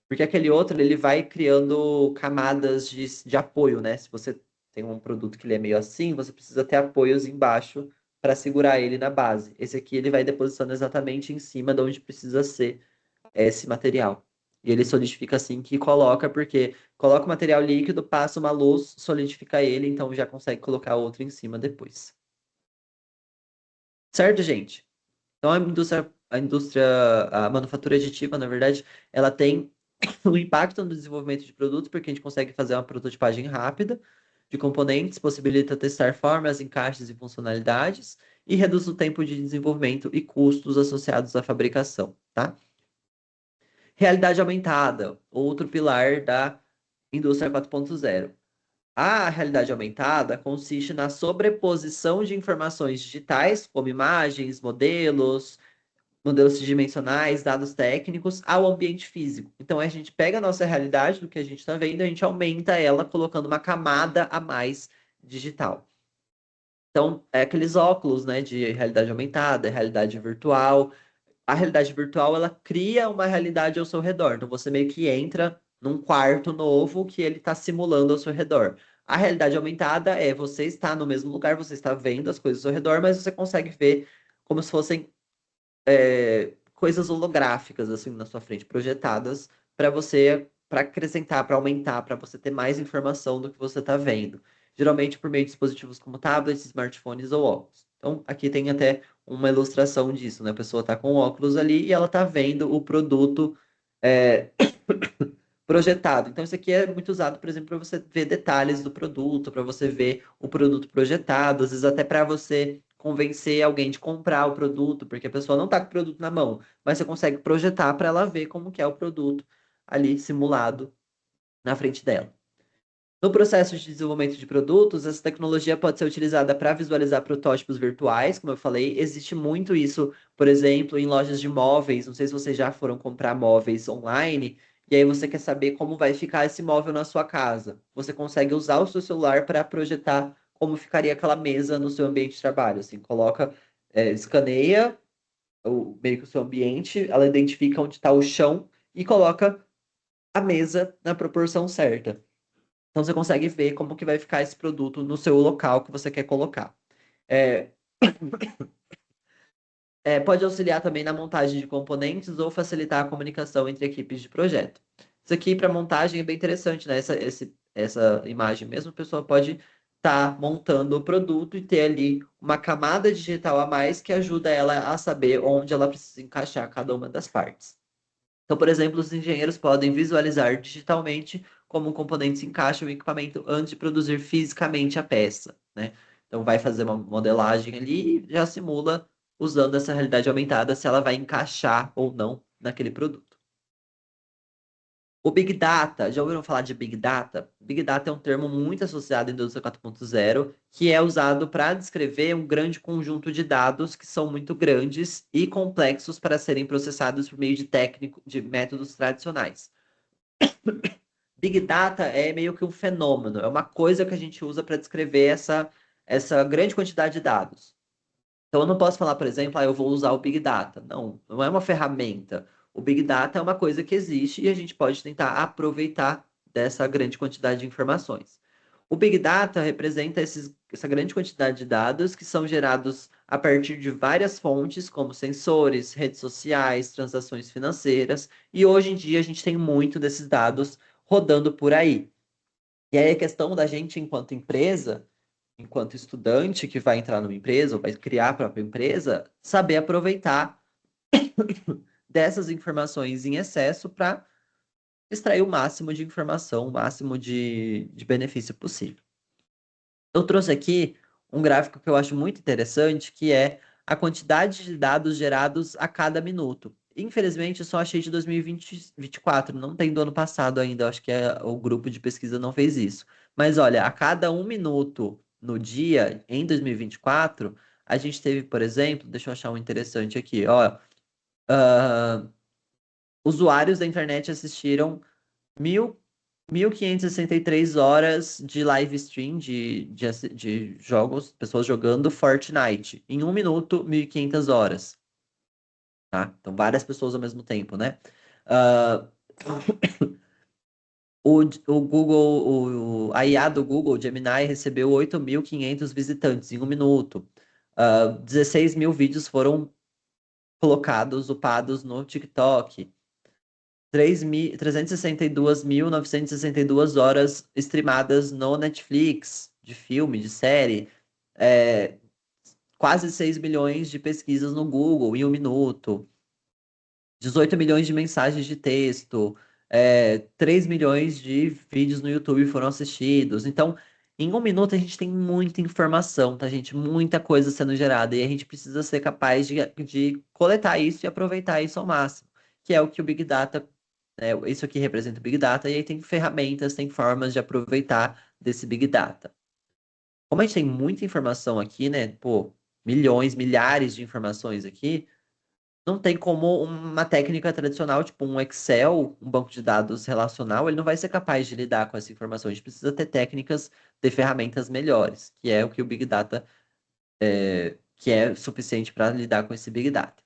Porque aquele outro, ele vai criando camadas de apoio, né? Se você tem um produto que ele é meio assim, você precisa ter apoios embaixo para segurar ele na base. Esse aqui, ele vai depositando exatamente em cima de onde precisa ser esse material. E ele solidifica assim que coloca, porque coloca o material líquido, passa uma luz, solidifica ele, então já consegue colocar outro em cima depois. Certo, gente? Então a manufatura aditiva, na verdade, ela tem um impacto no desenvolvimento de produtos, porque a gente consegue fazer uma prototipagem rápida de componentes, possibilita testar formas, encaixes e funcionalidades, e reduz o tempo de desenvolvimento e custos associados à fabricação, tá? Realidade aumentada, outro pilar da indústria 4.0. A realidade aumentada consiste na sobreposição de informações digitais, como imagens, modelos tridimensionais, dados técnicos, ao ambiente físico. Então a gente pega a nossa realidade do que a gente está vendo, a gente aumenta ela colocando uma camada a mais digital. Então, é aqueles óculos, né, de realidade aumentada, realidade virtual. A realidade virtual, ela cria uma realidade ao seu redor. Então você meio que entra num quarto novo que ele está simulando ao seu redor. A realidade aumentada é você está no mesmo lugar, você está vendo as coisas ao seu redor, mas você consegue ver como se fossem coisas holográficas assim na sua frente, projetadas para acrescentar, para aumentar, para você ter mais informação do que você está vendo. Geralmente por meio de dispositivos como tablets, smartphones ou óculos. Então, aqui tem até uma ilustração disso, né? A pessoa está com óculos ali e ela está vendo o produto é, projetado. Então, isso aqui é muito usado, por exemplo, para você ver detalhes do produto, para você ver o produto projetado, às vezes até para você convencer alguém de comprar o produto, porque a pessoa não está com o produto na mão, mas você consegue projetar para ela ver como que é o produto ali simulado na frente dela. No processo de desenvolvimento de produtos, essa tecnologia pode ser utilizada para visualizar protótipos virtuais, como eu falei. Existe muito isso, por exemplo, em lojas de móveis. Não sei se vocês já foram comprar móveis online, e aí você quer saber como vai ficar esse móvel na sua casa. Você consegue usar o seu celular para projetar como ficaria aquela mesa no seu ambiente de trabalho. Assim, coloca, escaneia meio que o seu ambiente, ela identifica onde está o chão e coloca a mesa na proporção certa. Então você consegue ver como que vai ficar esse produto no seu local que você quer colocar. É, pode auxiliar também na montagem de componentes ou facilitar a comunicação entre equipes de projeto. Isso aqui para montagem é bem interessante, né? Essa imagem mesmo, a pessoa pode estar montando o produto e ter ali uma camada digital a mais que ajuda ela a saber onde ela precisa encaixar cada uma das partes. Então, por exemplo, os engenheiros podem visualizar digitalmente como um componente se encaixa no equipamento antes de produzir fisicamente a peça, né? Então, vai fazer uma modelagem ali e já simula usando essa realidade aumentada se ela vai encaixar ou não naquele produto. O Big Data, já ouviram falar de Big Data? Big Data é um termo muito associado à indústria 4.0, que é usado para descrever um grande conjunto de dados que são muito grandes e complexos para serem processados por meio de métodos tradicionais. Big Data é meio que um fenômeno, é uma coisa que a gente usa para descrever essa grande quantidade de dados. Então, eu não posso falar, por exemplo, eu vou usar o Big Data. Não, não é uma ferramenta. O Big Data é uma coisa que existe e a gente pode tentar aproveitar dessa grande quantidade de informações. O Big Data representa essa grande quantidade de dados que são gerados a partir de várias fontes, como sensores, redes sociais, transações financeiras, e hoje em dia a gente tem muito desses dados rodando por aí. E aí a questão da gente, enquanto empresa, enquanto estudante que vai entrar numa empresa ou vai criar a própria empresa, saber aproveitar dessas informações em excesso para extrair o máximo de informação, o máximo de benefício possível. Eu trouxe aqui um gráfico que eu acho muito interessante, que é a quantidade de dados gerados a cada minuto. Infelizmente, eu só achei de 2024, não tem do ano passado ainda, eu acho que o grupo de pesquisa não fez isso. Mas olha, a cada 1 minuto no dia, em 2024, a gente teve, por exemplo, deixa eu achar um interessante aqui, ó, ah, usuários da internet assistiram mil 1.563 horas de live stream de jogos, pessoas jogando Fortnite. Em 1 minuto, 1.500 horas, tá? Então, várias pessoas ao mesmo tempo, né? Ah, o Google, a IA do Google, Gemini, recebeu 8.500 visitantes em 1 minuto. 16 mil vídeos foram colocados, upados no TikTok. 362.962 horas streamadas no Netflix, de filme, de série. É, quase 6 milhões de pesquisas no Google em 1 minuto. 18 milhões de mensagens de texto. 3 milhões de vídeos no YouTube foram assistidos. Então, em 1 minuto a gente tem muita informação, tá, gente? Muita coisa sendo gerada. E a gente precisa ser capaz de coletar isso e aproveitar isso ao máximo. Que é o que o Big Data isso aqui representa o Big Data, e aí tem ferramentas, tem formas de aproveitar desse Big Data. Como a gente tem muita informação aqui, né? Pô, milhões, milhares de informações aqui, não tem como uma técnica tradicional, tipo um Excel, um banco de dados relacional, ele não vai ser capaz de lidar com essa informação. A gente precisa ter técnicas, ter ferramentas melhores, que é o que o Big Data que é suficiente para lidar com esse Big Data.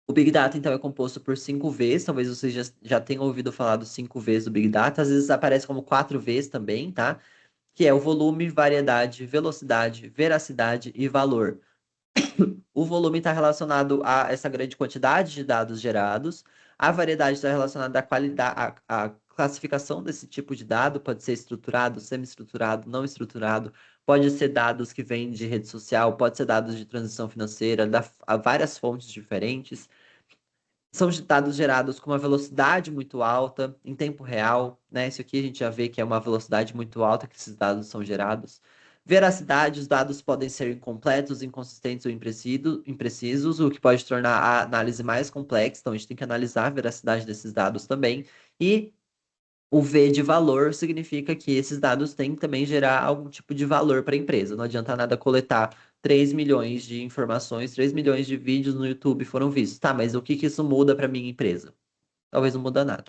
O Big Data, então, é composto por 5 Vs. Talvez você já tenha ouvido falar dos 5 Vs do Big Data. Às vezes aparece como 4 Vs também, tá? Que é o volume, variedade, velocidade, veracidade e valor. O volume está relacionado a essa grande quantidade de dados gerados. A variedade está relacionada à qualidade, à classificação desse tipo de dado. Pode ser estruturado, semi-estruturado, não estruturado. Pode ser dados que vêm de rede social, pode ser dados de transição financeira, há várias fontes diferentes. São dados gerados com uma velocidade muito alta, em tempo real, né? Isso aqui a gente já vê que é uma velocidade muito alta que esses dados são gerados. Veracidade, os dados podem ser incompletos, inconsistentes ou imprecisos, o que pode tornar a análise mais complexa. Então, a gente tem que analisar a veracidade desses dados também. E o V de valor significa que esses dados têm que também gerar algum tipo de valor para a empresa. Não adianta nada coletar 3 milhões de informações, 3 milhões de vídeos no YouTube foram vistos. Tá, mas o que que isso muda para minha empresa? Talvez não muda nada.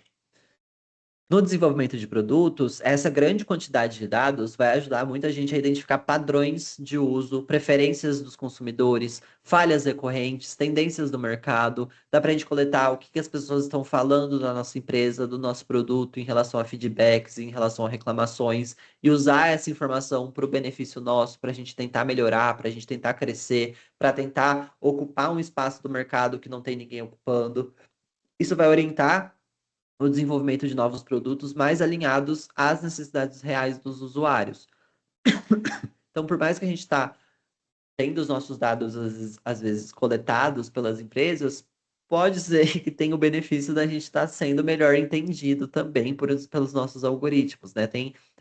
No desenvolvimento de produtos, essa grande quantidade de dados vai ajudar muita gente a identificar padrões de uso, preferências dos consumidores, falhas recorrentes, tendências do mercado. Dá para a gente coletar o que que as pessoas estão falando da nossa empresa, do nosso produto, em relação a feedbacks, em relação a reclamações, e usar essa informação para o benefício nosso, para a gente tentar melhorar, para a gente tentar crescer, para tentar ocupar um espaço do mercado que não tem ninguém ocupando. Isso vai orientar o desenvolvimento de novos produtos mais alinhados às necessidades reais dos usuários. Então, por mais que a gente está tendo os nossos dados, às vezes, coletados pelas empresas, pode ser que tenha o benefício da gente estar sendo melhor entendido também pelos nossos algoritmos, né?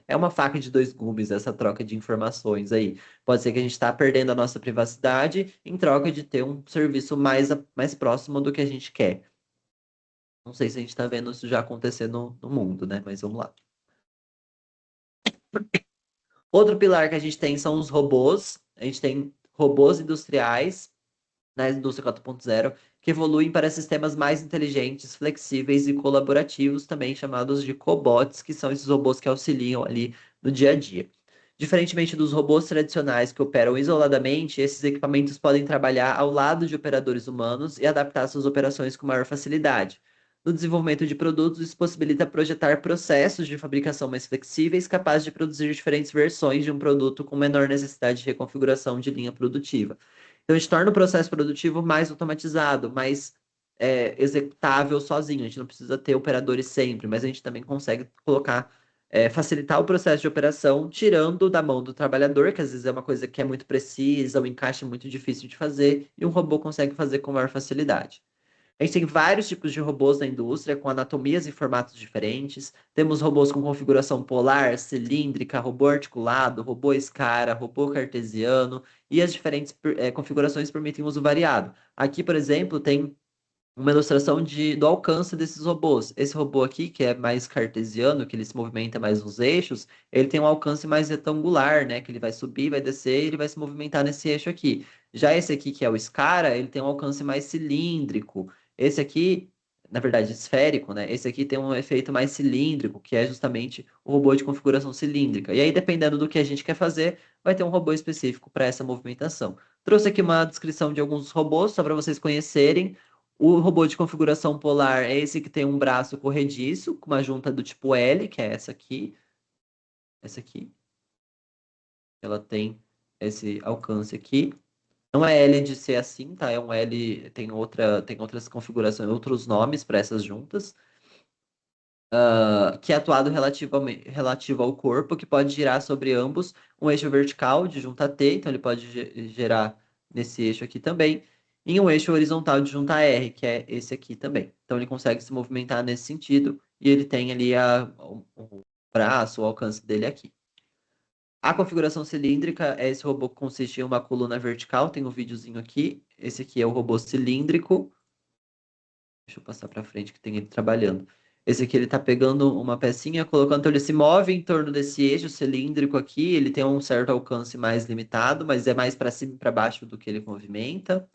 É uma faca de dois gumes essa troca de informações aí. Pode ser que a gente está perdendo a nossa privacidade em troca de ter um serviço mais próximo do que a gente quer. Não sei se a gente está vendo isso já acontecer no mundo, né? Mas vamos lá. Outro pilar que a gente tem são os robôs. A gente tem robôs industriais na indústria 4.0 que evoluem para sistemas mais inteligentes, flexíveis e colaborativos, também chamados de cobots, que são esses robôs que auxiliam ali no dia a dia. Diferentemente dos robôs tradicionais que operam isoladamente, esses equipamentos podem trabalhar ao lado de operadores humanos e adaptar suas operações com maior facilidade. No desenvolvimento de produtos, isso possibilita projetar processos de fabricação mais flexíveis, capazes de produzir diferentes versões de um produto com menor necessidade de reconfiguração de linha produtiva. Então, a gente torna o processo produtivo mais automatizado, mais executável sozinho. A gente não precisa ter operadores sempre, mas a gente também consegue colocar, facilitar o processo de operação, tirando da mão do trabalhador, que às vezes é uma coisa que é muito precisa, o encaixe é muito difícil de fazer, e um robô consegue fazer com maior facilidade. A gente tem vários tipos de robôs na indústria, com anatomias e formatos diferentes. Temos robôs com configuração polar, cilíndrica, robô articulado, robô escara, robô cartesiano, e as diferentes configurações permitem uso variado. Aqui, por exemplo, tem uma ilustração do alcance desses robôs. Esse robô aqui, que é mais cartesiano, que ele se movimenta mais nos eixos, ele tem um alcance mais retangular, né? Que ele vai subir, vai descer e ele vai se movimentar nesse eixo aqui. Já esse aqui, que é o Scara, ele tem um alcance mais cilíndrico. Esse aqui, na verdade, esférico, né? Esse aqui tem um efeito mais cilíndrico, que é justamente o robô de configuração cilíndrica. E aí, dependendo do que a gente quer fazer, vai ter um robô específico para essa movimentação. Trouxe aqui uma descrição de alguns robôs, só para vocês conhecerem. O robô de configuração polar é esse que tem um braço corrediço, com uma junta do tipo L, que é essa aqui. Essa aqui. Ela tem esse alcance aqui. Não é L de ser assim, tá? É um L, tem outras configurações, outros nomes para essas juntas. Que é atuado relativo ao corpo, que pode girar sobre ambos um eixo vertical de junta T, então ele pode gerar nesse eixo aqui também, e um eixo horizontal de junta R, que é esse aqui também. Então ele consegue se movimentar nesse sentido, e ele tem ali o braço, o alcance dele aqui. A configuração cilíndrica é esse robô que consiste em uma coluna vertical, tem um videozinho aqui. Esse aqui é o robô cilíndrico. Deixa eu passar para frente que tem ele trabalhando. Esse aqui ele tá pegando uma pecinha, colocando, então ele se move em torno desse eixo cilíndrico aqui, ele tem um certo alcance mais limitado, mas é mais para cima e para baixo do que ele movimenta.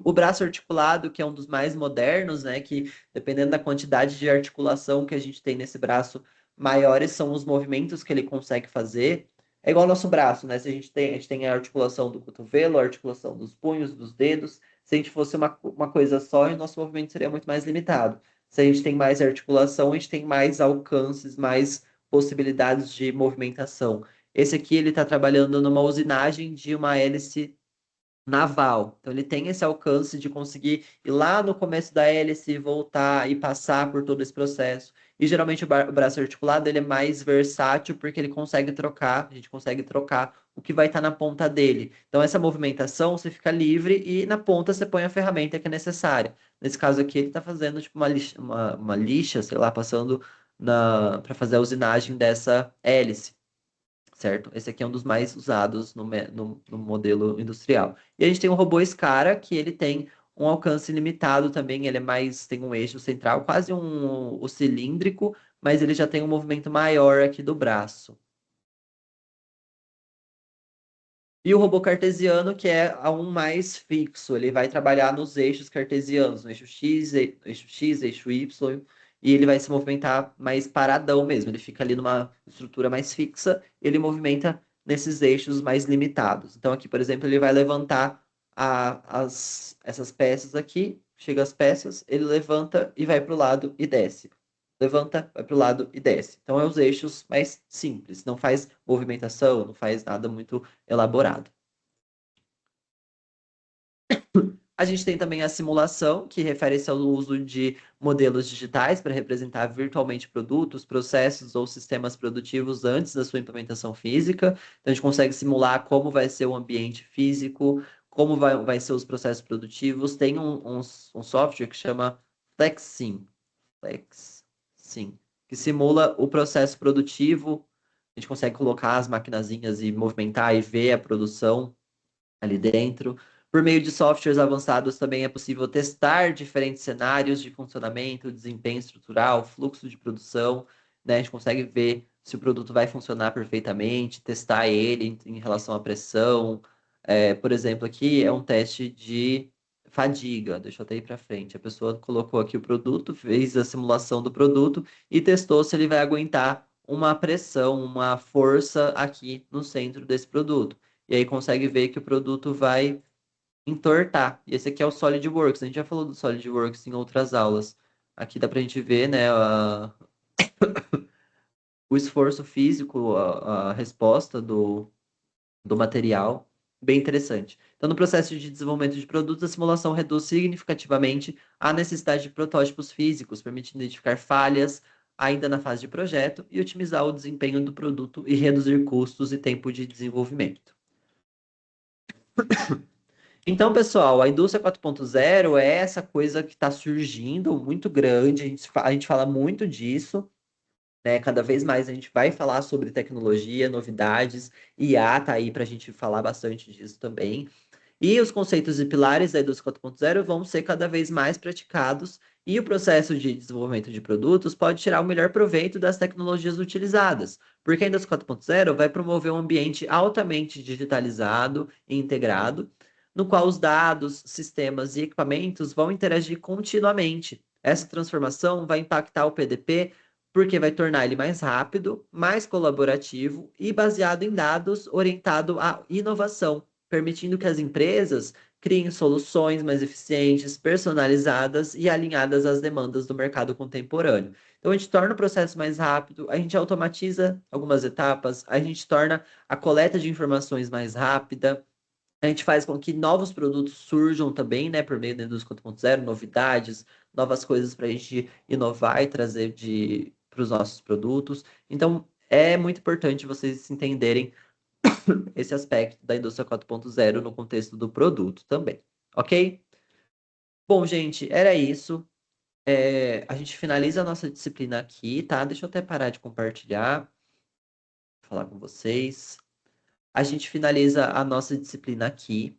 O braço articulado, que é um dos mais modernos, né, que dependendo da quantidade de articulação que a gente tem nesse braço, maiores são os movimentos que ele consegue fazer. É igual ao nosso braço, né? Se a gente tem a articulação do cotovelo, a articulação dos punhos, dos dedos. Se a gente fosse uma coisa só, o nosso movimento seria muito mais limitado. Se a gente tem mais articulação, a gente tem mais alcances, mais possibilidades de movimentação. Esse aqui, ele está trabalhando numa usinagem de uma hélice naval. Então ele tem esse alcance de conseguir ir lá no começo da hélice, voltar e passar por todo esse processo. E geralmente o braço articulado ele é mais versátil porque ele consegue trocar, a gente consegue trocar o que vai estar na ponta dele. Então essa movimentação você fica livre e na ponta você põe a ferramenta que é necessária. Nesse caso aqui ele está fazendo tipo uma lixa, sei lá, passando para fazer a usinagem dessa hélice, certo? Esse aqui é um dos mais usados no modelo industrial. E a gente tem o robô Scara, que ele tem um alcance limitado também, ele é mais, tem um eixo central, quase o cilíndrico, mas ele já tem um movimento maior aqui do braço. E o robô cartesiano, que é um mais fixo, ele vai trabalhar nos eixos cartesianos, no eixo X, eixo Y, e ele vai se movimentar mais paradão mesmo. Ele fica ali numa estrutura mais fixa, e ele movimenta nesses eixos mais limitados. Então, aqui, por exemplo, ele vai levantar essas peças aqui, chega as peças, ele levanta e vai para o lado e desce. Levanta, vai para o lado e desce. Então, é os eixos mais simples, não faz movimentação, não faz nada muito elaborado. A gente tem também a simulação, que refere-se ao uso de modelos digitais para representar virtualmente produtos, processos ou sistemas produtivos antes da sua implementação física. Então, a gente consegue simular como vai ser o ambiente físico, como vai ser os processos produtivos. Tem um software que chama FlexSim, FlexSim, que simula o processo produtivo. A gente consegue colocar as maquinazinhas e movimentar e ver a produção ali dentro. Por meio de softwares avançados, também é possível testar diferentes cenários de funcionamento, desempenho estrutural, fluxo de produção, né? A gente consegue ver se o produto vai funcionar perfeitamente, testar ele em relação à pressão. Por exemplo, aqui é um teste de fadiga. Deixa eu até ir para frente. A pessoa colocou aqui o produto, fez a simulação do produto e testou se ele vai aguentar uma pressão, uma força aqui no centro desse produto. E aí consegue ver que o produto vai entortar. E esse aqui é o SolidWorks. A gente já falou do SolidWorks em outras aulas. Aqui dá pra gente ver, né, o esforço físico, a resposta do material. Bem interessante. Então, no processo de desenvolvimento de produtos, a simulação reduz significativamente a necessidade de protótipos físicos, permitindo identificar falhas ainda na fase de projeto e otimizar o desempenho do produto e reduzir custos e tempo de desenvolvimento. Então, pessoal, a indústria 4.0 é essa coisa que está surgindo muito grande, a gente fala muito disso, né? Cada vez mais a gente vai falar sobre tecnologia, novidades, IA tá aí para a gente falar bastante disso também. E os conceitos e pilares da indústria 4.0 vão ser cada vez mais praticados, e o processo de desenvolvimento de produtos pode tirar o melhor proveito das tecnologias utilizadas, porque a indústria 4.0 vai promover um ambiente altamente digitalizado e integrado, no qual os dados, sistemas e equipamentos vão interagir continuamente. Essa transformação vai impactar o PDP porque vai tornar ele mais rápido, mais colaborativo e baseado em dados orientado à inovação, permitindo que as empresas criem soluções mais eficientes, personalizadas e alinhadas às demandas do mercado contemporâneo. Então, a gente torna o processo mais rápido, a gente automatiza algumas etapas, a gente torna a coleta de informações mais rápida, a gente faz com que novos produtos surjam também, né, por meio da indústria 4.0, novidades, novas coisas para a gente inovar e trazer para os nossos produtos. Então, é muito importante vocês entenderem esse aspecto da indústria 4.0 no contexto do produto também, ok? Bom, gente, era isso. A gente finaliza a nossa disciplina aqui, tá? Deixa eu até parar de compartilhar, falar com vocês. A gente finaliza a nossa disciplina aqui.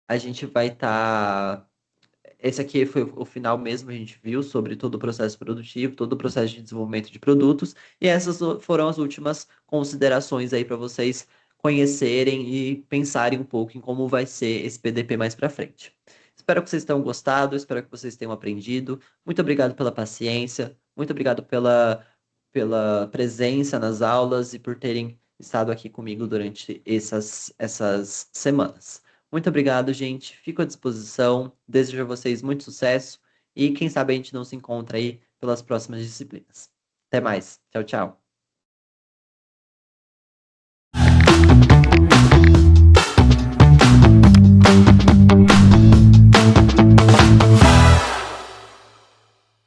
A gente vai estar. Esse aqui foi o final mesmo, a gente viu sobre todo o processo produtivo, todo o processo de desenvolvimento de produtos, e essas foram as últimas considerações aí para vocês conhecerem e pensarem um pouco em como vai ser esse PDP mais para frente. Espero que vocês tenham gostado, espero que vocês tenham aprendido. Muito obrigado pela paciência, muito obrigado pela presença nas aulas e por terem estado aqui comigo durante essas semanas. Muito obrigado, gente. Fico à disposição. Desejo a vocês muito sucesso e quem sabe a gente não se encontra aí pelas próximas disciplinas. Até mais. Tchau, tchau.